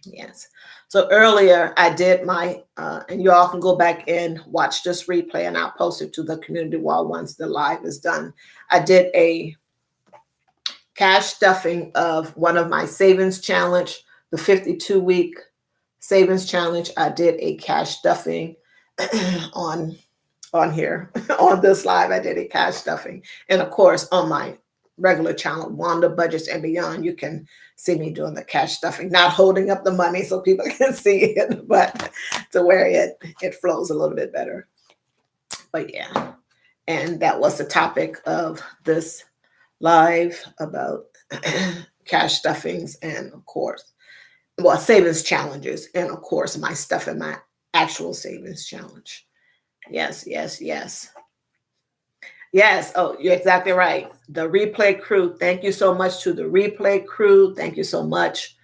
Yes. So earlier I did my, and you all can go back and watch this replay, and I'll post it to the community wall once the live is done. I did a cash stuffing of one of my savings challenge, the 52-week savings challenge. I did a cash stuffing on here on this live. I did a cash stuffing, and of course on my regular channel, Wanda Budgets and Beyond, you can see me doing the cash stuffing, not holding up the money so people can see it, but to where it flows a little bit better. But yeah, and that was the topic of this live, about cash stuffings, and of course, well, savings challenges, and of course my stuff in my actual savings challenge. Yes, yes, yes. Yes. Oh, you're exactly right. The replay crew. Thank you so much to the replay crew. Thank you so much.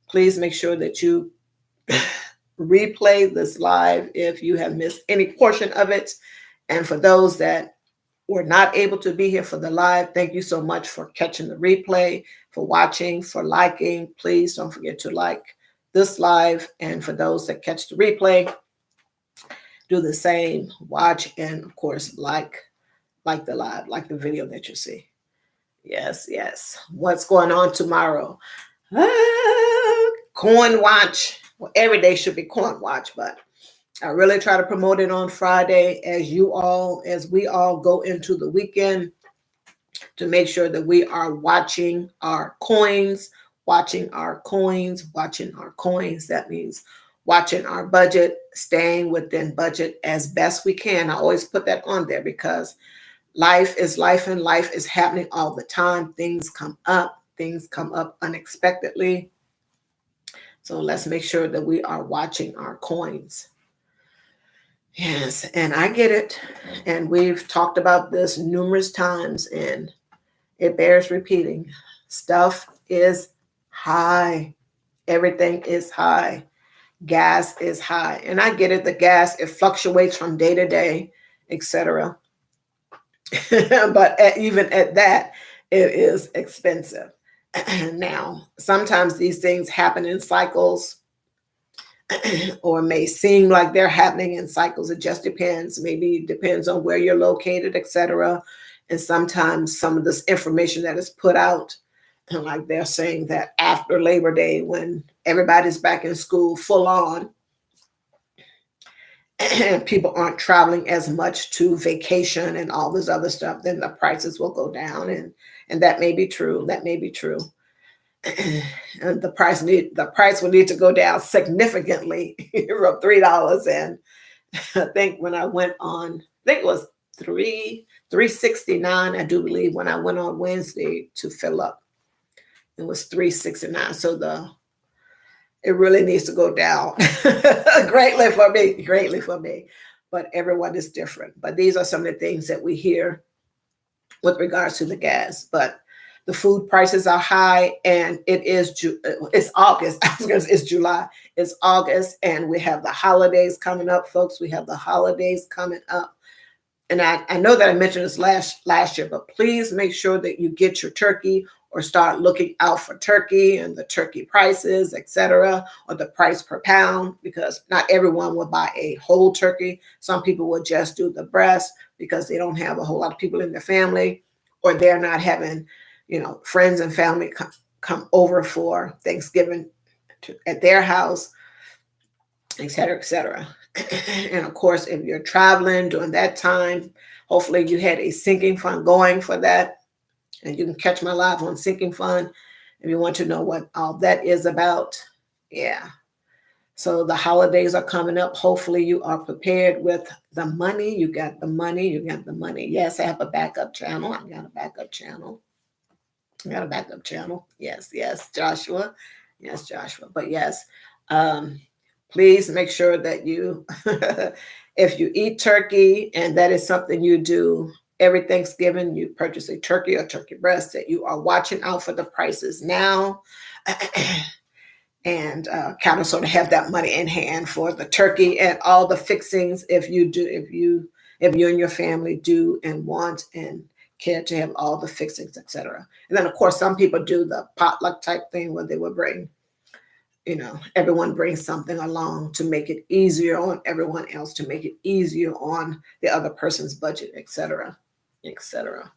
Please make sure that you replay this live if you have missed any portion of it. And for those that were not able to be here for the live, thank you so much for catching the replay, for watching, for liking. Please don't forget to like this live. And for those that catch the replay, do the same. Watch and, of course, like the live, like the video that you see. Yes, yes. What's going on tomorrow? Coin Watch. Well, every day should be Coin Watch, but I really try to promote it on Friday as we all go into the weekend, to make sure that we are watching our coins, watching our coins, watching our coins. That means watching our budget, staying within budget as best we can. I always put that on there because life is life, and life is happening all the time. Things come up unexpectedly. So let's make sure that we are watching our coins. Yes, and I get it. And we've talked about this numerous times, and it bears repeating. Stuff is high. Everything is high. Gas is high. And I get it. The gas, it fluctuates from day to day, etc. But even at that, it is expensive. Now, sometimes these things happen in cycles, or may seem like they're happening in cycles. It just depends. Maybe it depends on where you're located, etc. And sometimes some of this information that is put out, like they're saying that after Labor Day, when everybody's back in school full on, and people aren't traveling as much to vacation and all this other stuff, then the prices will go down. And that may be true. That may be true. And the price will need to go down significantly from $3. And I think when I went on, I think it was $3.69, I do believe, when I went on Wednesday to fill up. It was $3.69. So it really needs to go down greatly for me. But everyone is different. But these are some of the things that we hear with regards to the gas. But the food prices are high, and it's August. It's July. It's August, and we have the holidays coming up, folks. We have the holidays coming up. And I know that I mentioned this last year, but please make sure that you get your turkey or start looking out for turkey and the turkey prices, etc., or the price per pound, because not everyone will buy a whole turkey. Some people will just do the breast because they don't have a whole lot of people in their family, or they're not having, friends and family come over for Thanksgiving at their house, etc., etc. And of course, if you're traveling during that time, hopefully you had a sinking fund going for that. And you can catch my live on Sinking Fund if you want to know what all that is about. Yeah. So the holidays are coming up. Hopefully you are prepared with the money. You got the money. You got the money. Yes, I have a backup channel. I got a backup channel. Yes, Joshua. Yes, Joshua. But yes, please make sure that you, if you eat turkey and that is something you do every Thanksgiving, you purchase a turkey or turkey breast, that you are watching out for the prices now and kind of sort of have that money in hand for the turkey and all the fixings if you and your family do and want and care to have all the fixings, etc. And then of course some people do the potluck type thing where they will bring, everyone brings something along to make it easier on everyone else, to make it easier on the other person's budget, etc., etc.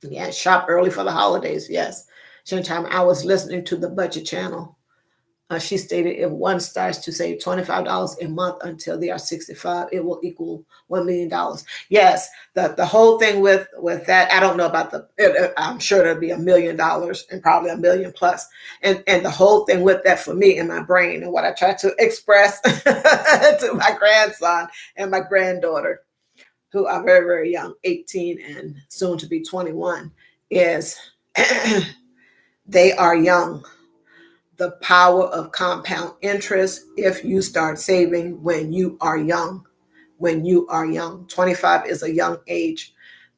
Yeah, shop early for the holidays. Yes. Sometime I was listening to the budget channel. She stated if one starts to save $25 a month until they are 65, it will equal $1 million. Yes, the whole thing with that, I don't know about I'm sure there'll be $1 million and probably $1 million plus. And the whole thing with that for me in my brain and what I try to express to my grandson and my granddaughter, who are very, very young, 18 and soon to be 21, is they are young. The power of compound interest if you start saving when you are young. 25 is a young age.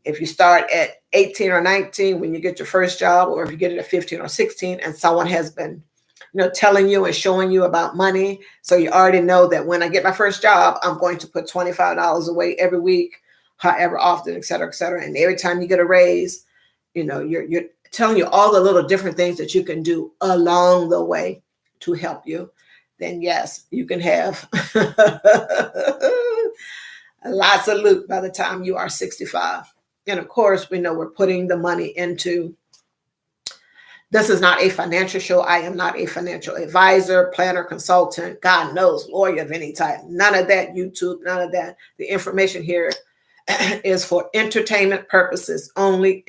If you start at 18 or 19 when you get your first job, or if you get it at 15 or 16 and someone has been telling you and showing you about money, so you already know that when I get my first job, I'm going to put $25 away every week, however often, et cetera, et cetera. And every time you get a raise, you're telling you all the little different things that you can do along the way to help you, then yes, you can have lots of loot by the time you are 65. And of course, we know we're putting the money into, this is not a financial show. I am not a financial advisor, planner, consultant, God knows, lawyer of any type. None of that, YouTube, none of that. The information here is for entertainment purposes only,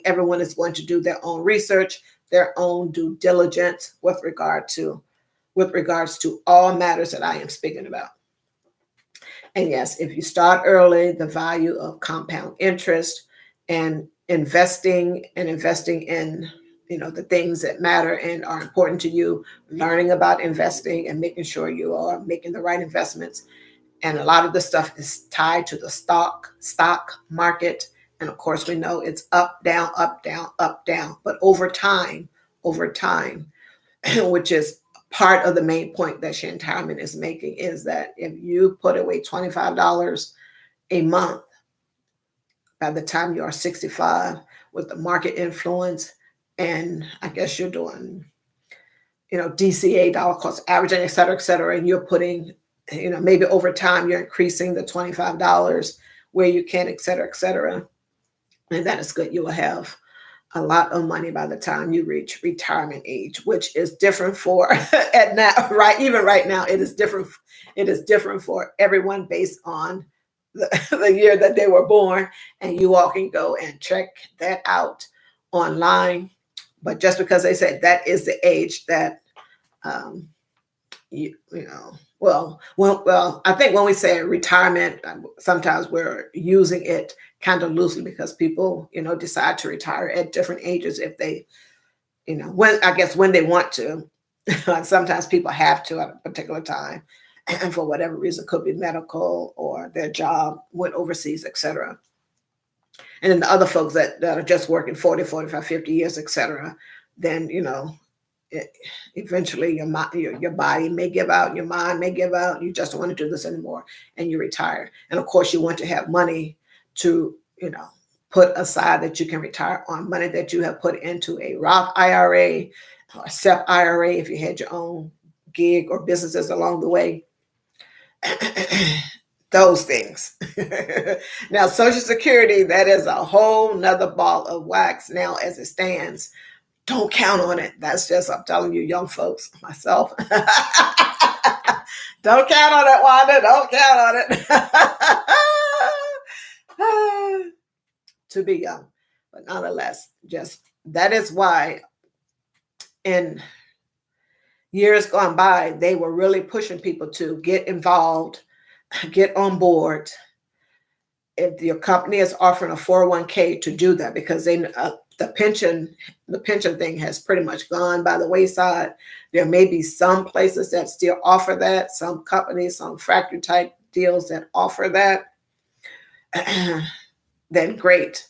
Everyone is going to do their own research, their own due diligence with regards to all matters that I am speaking about. And yes, if you start early, the value of compound interest and investing in, the things that matter and are important to you, learning about investing and making sure you are making the right investments. And a lot of this stuff is tied to the stock market. And of course, we know it's up, down, up, down, up, down. But over time, which is part of the main point that Shannon Tyman is making, is that if you put away $25 a month, by the time you are 65, with the market influence, and I guess you're doing, DCA, dollar cost averaging, et cetera, and you're putting, maybe over time you're increasing the $25 where you can, et cetera, and that is good. You will have a lot of money by the time you reach retirement age, which is different for even right now, it is different for everyone based on the year that they were born. And you all can go and check that out online. But just because they said that is the age that well, I think when we say retirement, sometimes we're using it kind of loosely because people, decide to retire at different ages if they, when they want to. Sometimes people have to at a particular time, and for whatever reason, could be medical or their job went overseas, etc. And then the other folks that are just working 40, 45, 50 years, etc., then, it, eventually your body may give out, your mind may give out, you just don't want to do this anymore, and you retire. And of course, you want to have money to, put aside that you can retire on, money that you have put into a Roth IRA or SEP IRA if you had your own gig or businesses along the way. Those things. Now, Social Security, that is a whole nother ball of wax now as it stands. Don't count on it. That's just, I'm telling you, young folks, myself. Don't count on it, Wanda. Don't count on it. To be young. But nonetheless, just that is why in years gone by, they were really pushing people to get involved, get on board. If your company is offering a 401k, to do that, because they the pension thing has pretty much gone by the wayside. There may be some places that still offer that, some companies, some factory type deals that offer that. Then great.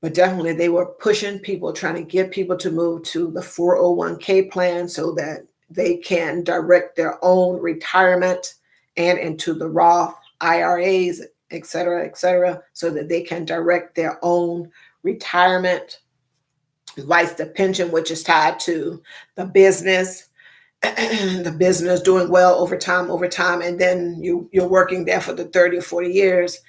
But definitely they were pushing people, trying to get people to move to the 401k plan so that they can direct their own retirement and into the Roth IRAs, et cetera, so that they can direct their own retirement, vice the pension, which is tied to the business, the business doing well over time, and then you're working there for the 30 or 40 years,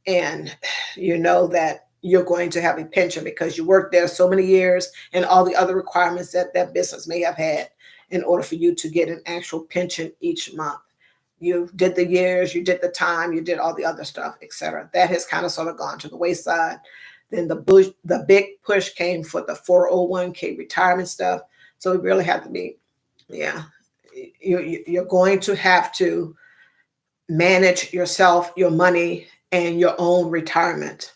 and you know that you're going to have a pension because you worked there so many years and all the other requirements that that business may have had in order for you to get an actual pension each month. You did the years, you did the time, you did all the other stuff, etc. That has kind of sort of gone to the wayside. Then the big push came for the 401k retirement stuff. So we really have to be, you're going to have to manage yourself, your money, and your own retirement.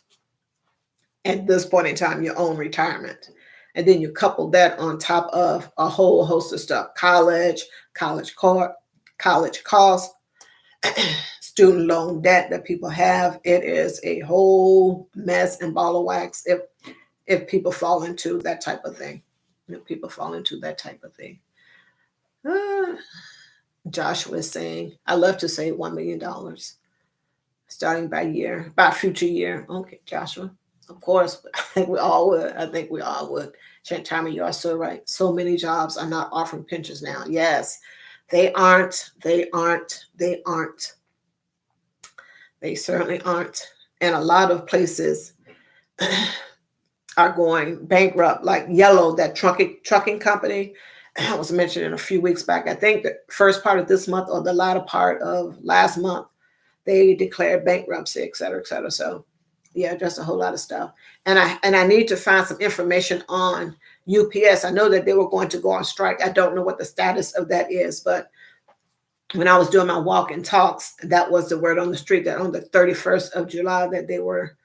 At this point in time, your own retirement. And then you couple that on top of a whole host of stuff, college costs, student loan debt that people have. It is a whole mess and ball of wax if people fall into that type of thing. Joshua is saying, I love to save $1 million starting by future year. Okay, Joshua. Of course, I think we all would. Shantama, you are so right. So many jobs are not offering pensions now. Yes, they aren't. They certainly aren't. And a lot of places are going bankrupt, like Yellow, that trucking company I was mentioning a few weeks back. I think the first part of this month or the latter part of last month, they declared bankruptcy, et cetera, et cetera. So yeah, just a whole lot of stuff. And I need to find some information on UPS. I know that they were going to go on strike. I don't know what the status of that is, but when I was doing my walk and talks, that was the word on the street, that on the 31st of July that they were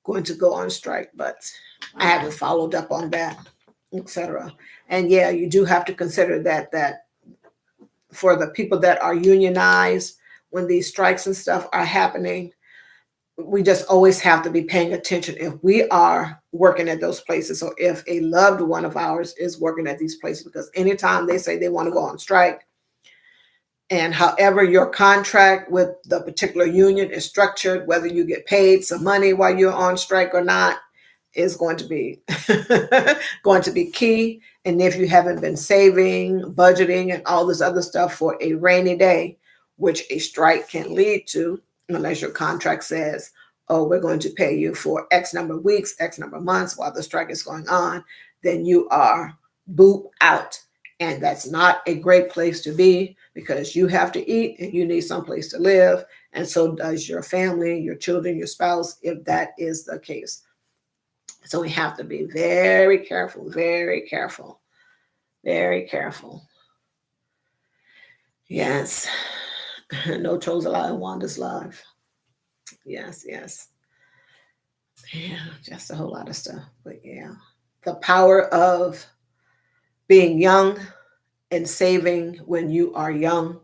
going to go on strike, but I haven't followed up on that, etc. And yeah, you do have to consider that for the people that are unionized, when these strikes and stuff are happening, we just always have to be paying attention if we are working at those places or if a loved one of ours is working at these places, because anytime they say they want to go on strike, and however your contract with the particular union is structured, whether you get paid some money while you're on strike or not, is going to be key. And if you haven't been saving, budgeting, and all this other stuff for a rainy day, which a strike can lead to, unless your contract says, oh, we're going to pay you for X number of weeks, X number of months while the strike is going on, then you are boop out. And that's not a great place to be, because you have to eat and you need someplace to live. And so does your family, your children, your spouse, if that is the case. So we have to be very careful, very careful, very careful. Yes. No trolls allowed in Wanda's live. Yes. Yeah, just a whole lot of stuff. But yeah, the power of being young and saving when you are young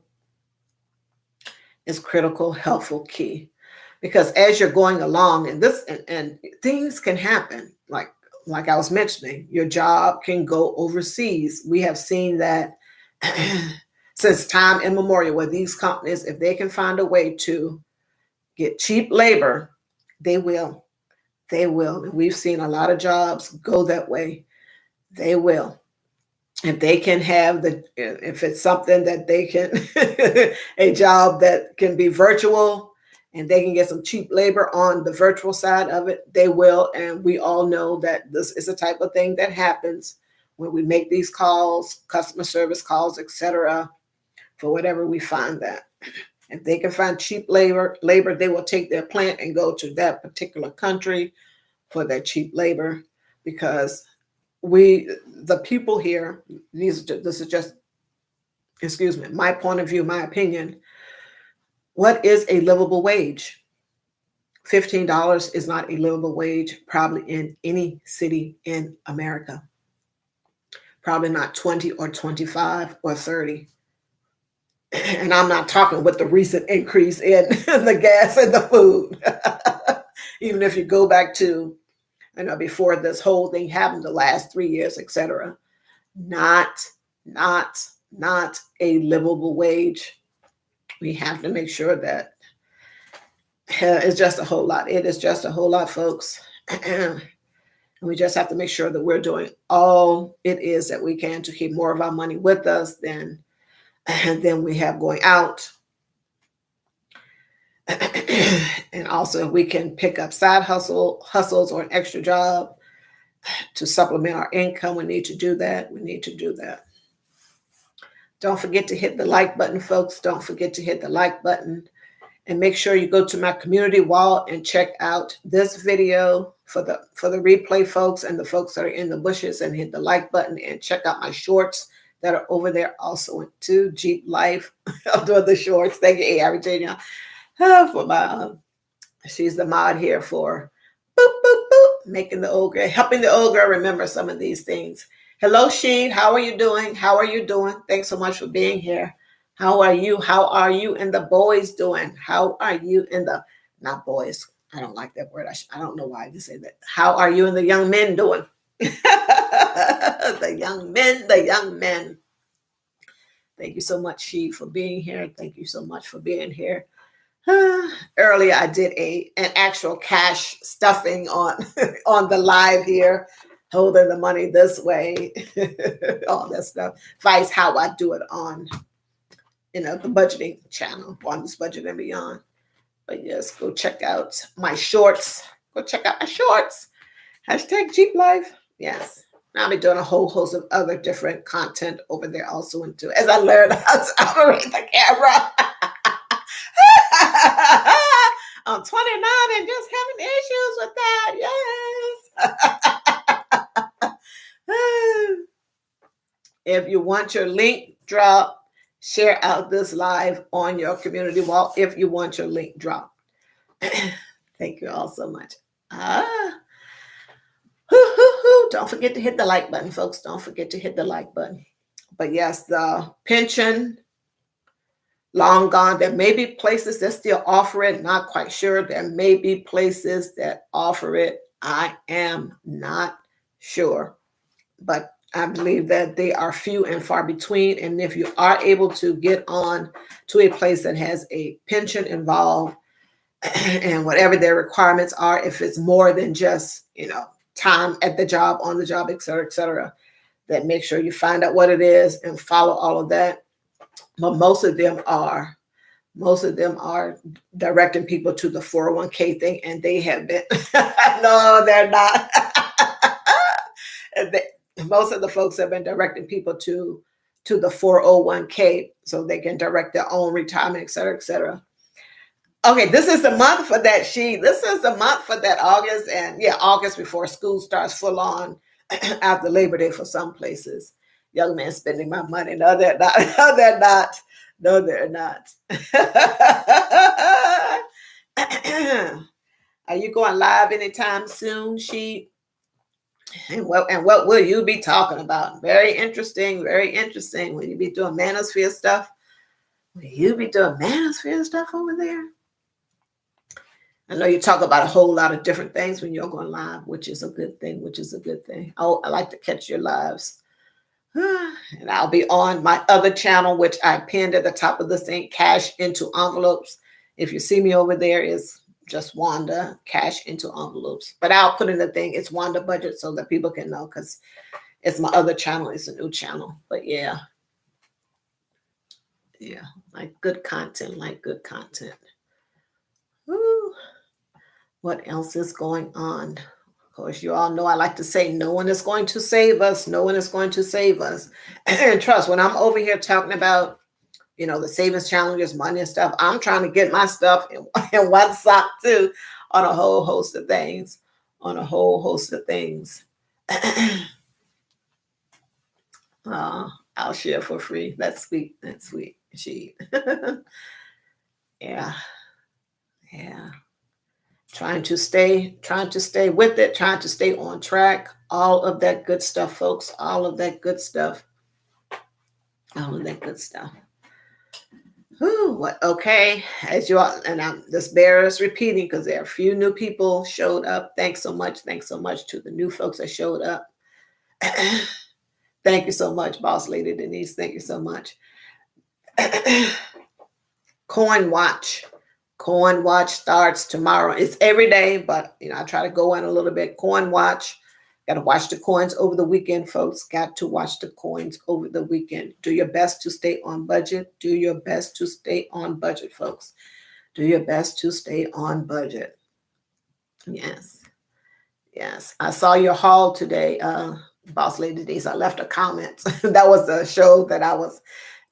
is critical, helpful, key. because as you're going along, and things can happen, like I was mentioning, your job can go overseas. We have seen that since time immemorial, where these companies, if they can find a way to get cheap labor, they will. They will. And we've seen a lot of jobs go that way. They will. If they can have if it's something that they can, a job that can be virtual and they can get some cheap labor on the virtual side of it, they will. And we all know that this is the type of thing that happens when we make these calls, customer service calls, etc., for whatever we find that. If they can find cheap labor, they will take their plant and go to that particular country for their cheap labor, because the people here, this is just, excuse me, my point of view, my opinion. What is a livable wage? $15 is not a livable wage, probably in any city in America. Probably not 20 or 25 or 30. And I'm not talking with the recent increase in the gas and the food. Even if you go back to, before this whole thing happened, the last 3 years, etc. Not a livable wage. We have to make sure that it's just a whole lot. It is just a whole lot, folks. And we just have to make sure that we're doing all it is that we can to keep more of our money with us than we have going out. And also, if we can pick up side hustles or an extra job to supplement our income, we need to do that. Don't forget to hit the like button, folks. Don't forget to hit the like button. And make sure you go to my community wall and check out this video for the replay folks and the folks that are in the bushes, and hit the like button and check out my shorts that are over there also to Jeep Life. I'm doing the shorts. Thank you, Ari Virginia, for my, she's the mod here for boop, boop, boop, making the old girl, helping the old girl remember some of these things. Hello, Sheed. How are you doing? Thanks so much for being here. How are you? And the boys doing? How are you and the, not boys, I don't like that word. I don't know why I just say that. How are you and the young men doing? The young men. Thank you so much, Sheed, for being here. Thank you so much for being here. Earlier, I did an actual cash stuffing on the live here, holding the money this way, all that stuff. Advice how I do it on, the budgeting channel, Wanda's Budget and Beyond. But yes, go check out my shorts. Hashtag Jeep Life. Yes. Now I'll be doing a whole host of other different content over there also into, as I learn how to operate the camera. I'm 29 and just having issues with that. Yes. If you want your link drop, share out this live on your community wall if you want your link drop. Thank you all so much. Don't forget to hit the like button, folks. Don't forget to hit the like button. But yes, the pension, long gone. There may be places that still offer it. Not quite sure. There may be places that offer it. I am not sure. But I believe that they are few and far between. And if you are able to get on to a place that has a pension involved, and whatever their requirements are, if it's more than just, time at the job, on the job, et cetera, then make sure you find out what it is and follow all of that. But most of them are directing people to the 401k thing, and they have been. No, they're not. Most of the folks have been directing people to the 401k so they can direct their own retirement, et cetera, et cetera. Okay, this is the month for that sheet. This is the month for that August, and August before school starts full on after Labor Day for some places. Young men spending my money. No, they're not. No, they're not. No, they're not. Are you going live anytime soon, Sheet? And what will you be talking about? Very interesting. Very interesting. Will you be doing manosphere stuff? Will you be doing manosphere stuff over there? I know you talk about a whole lot of different things when you're going live, which is a good thing, which is a good thing. Oh, I like to catch your lives. And I'll be on my other channel, which I pinned at the top of the thing, Cash into Envelopes. If you see me over there, is just Wanda Cash into Envelopes. But I'll put in the thing, it's Wanda Budget, so that people can know, because it's my other channel. It's a new channel. But yeah. Yeah, like good content, like good content. Woo. What else is going on? Of course, you all know I like to say no one is going to save us. No one is going to save us. And trust, when I'm over here talking about, the savings challenges, money and stuff, I'm trying to get my stuff in one sock too, on a whole host of things. On a whole host of things. I'll share for free. That's sweet. That's sweet. She. Yeah. Trying to stay with it, trying to stay on track. All of that good stuff, folks. All of that good stuff. All of that good stuff. What? Okay. As you all, and I'm this bears repeating because there are a few new people showed up. Thanks so much. Thanks so much to the new folks that showed up. Thank you so much, Boss Lady Denise. Thank you so much. Coin Watch. Coin Watch starts tomorrow. It's every day, but I try to go in a little bit. Coin Watch. Got to watch the coins over the weekend, folks. Got to watch the coins over the weekend. Do your best to stay on budget. Do your best to stay on budget, folks. Do your best to stay on budget. Yes. Yes. I saw your haul today, Boss Lady Denise. I left a comment. That was a show that I was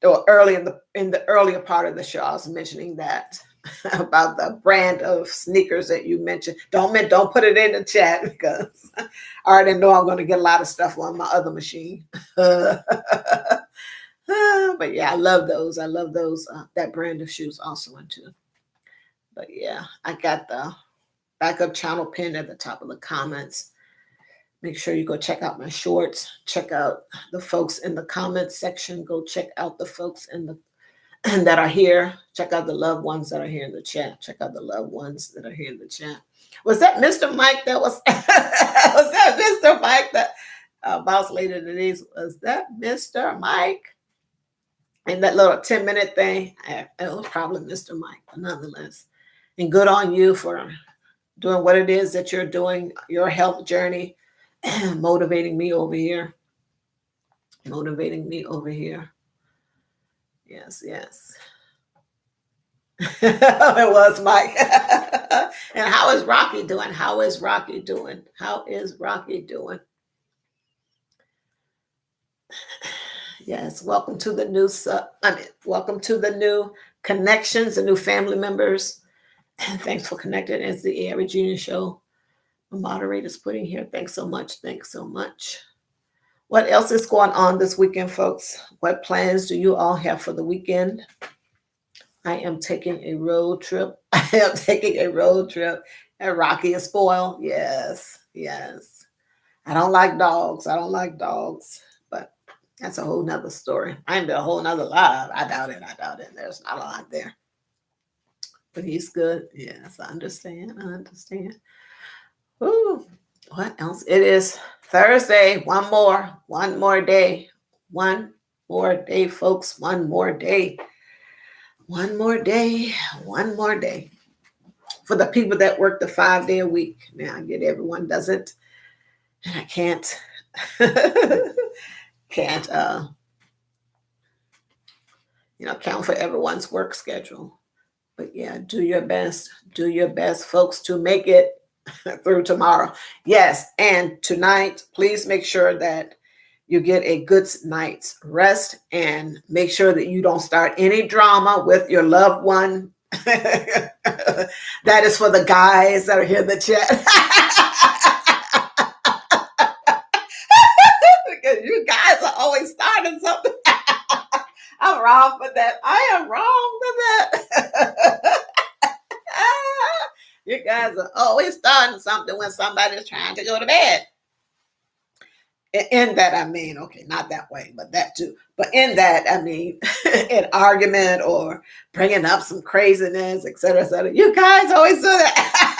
early in the earlier part of the show. I was mentioning that about the brand of sneakers that you mentioned. Don't put it in the chat because I already know I'm going to get a lot of stuff on my other machine. But yeah, I love those. I love those. That brand of shoes also too. But yeah, I got the backup channel pinned at the top of the comments. Make sure you go check out my shorts. Check out the folks in the comments section. Go check out the folks that are here. Check out the loved ones that are here in the chat. Check out the loved ones that are here in the chat. Was that Mr. Mike that was? Was that Mr. Mike that Boss Lady Denise? Was that Mr. Mike? And that little 10-minute thing? It was probably Mr. Mike, but nonetheless. And good on you for doing what it is that you're doing, your health journey. Motivating me over here. Yes. It was Mike. And how is Rocky doing? Yes, welcome to the new welcome to the new connections, the new family members. Thanks for connecting. It's the Air Junior Show. The moderator's putting here. Thanks so much. What else is going on this weekend, folks? What plans do you all have for the weekend? I am taking a road trip. And Rocky is spoiled. Yes. I don't like dogs. But that's a whole nother story. I'm a whole nother live. I doubt it. There's not a lot there. But he's good. Yes, I understand. Ooh, what else? It is Thursday. One more day, folks. One more day. For the people that work the 5-day a week. Now I get everyone doesn't, and I can't count for everyone's work schedule. But yeah, do your best, folks, to make it through tomorrow. Yes, and tonight, please make sure that you get a good night's rest and make sure that you don't start any drama with your loved one. That is for the guys that are here in the chat. Because you guys are always starting something. I'm wrong for that. I am wrong for that. You guys are always starting something when somebody's trying to go to bed. In that, I mean, okay, not that way, but that too. But in that, I mean, an argument or bringing up some craziness, et cetera, et cetera. You guys always do that.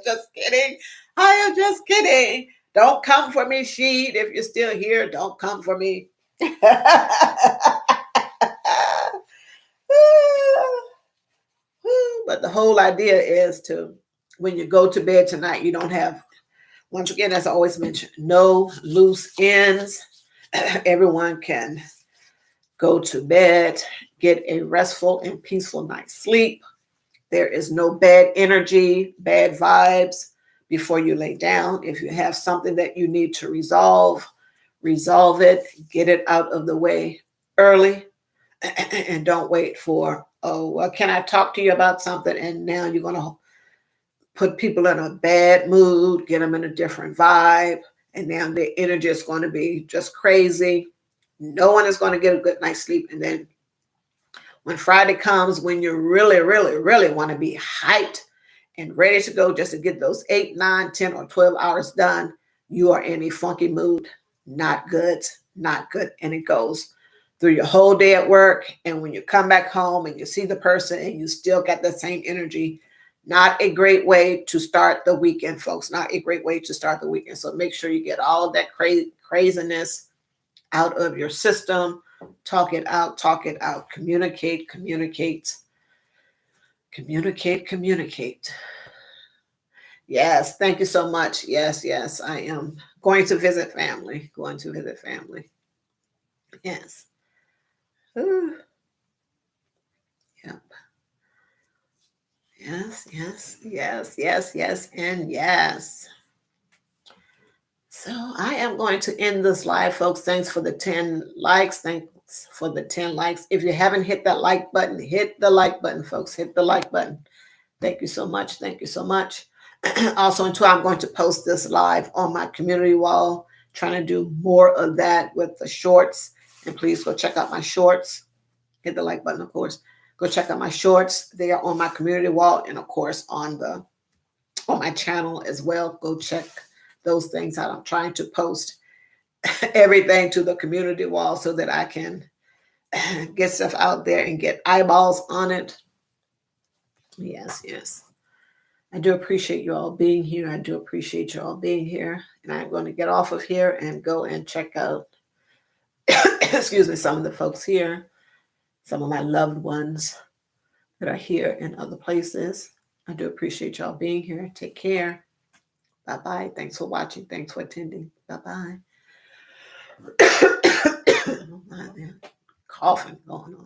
just kidding. I am just kidding. Don't come for me, Sheed. If you're still here, don't come for me. But the whole idea is to, when you go to bed tonight, you don't have, once again, as I always mention, no loose ends. Everyone can go to bed, get a restful and peaceful night's sleep. There is no bad energy, bad vibes before you lay down. If you have something that you need to resolve it, get it out of the way early, and don't wait for, oh, well, can I talk to you about something? And now you're going to put people in a bad mood, get them in a different vibe, and now their energy is going to be just crazy. No one is going to get a good night's sleep. And then when Friday comes, when you really, really, really want to be hyped and ready to go just to get those 8, 9, 10, or 12 hours done, you are in a funky mood. Not good, not good. And it goes through your whole day at work. And when you come back home and you see the person and you still got the same energy, not a great way to start the weekend, folks. Not a great way to start the weekend. So make sure you get all of that craziness out of your system. Talk it out, communicate. Yes, thank you so much. Yes, I am going to visit family. Yes. Ooh. Yep. Yes, and yes. So I am going to end this live, folks. Thanks for the 10 likes. Thanks for the 10 likes. If you haven't hit that like button, hit the like button, folks. Hit the like button. Thank you so much. Also, until I'm going to post this live on my community wall, trying to do more of that with the shorts. And please go check out my shorts. Hit the like button, of course. Go check out my shorts. They are on my community wall, and of course on my channel as well. Go check those things out. I'm trying to post everything to the community wall so that I can get stuff out there and get eyeballs on it. Yes. I do appreciate you all being here. And I'm going to get off of here and go and check out, excuse me, some of the folks here, some of my loved ones that are here in other places. I do appreciate y'all being here. Take care. Bye-bye. Thanks for watching. Thanks for attending. Bye-bye. Oh, man. Coughing going on.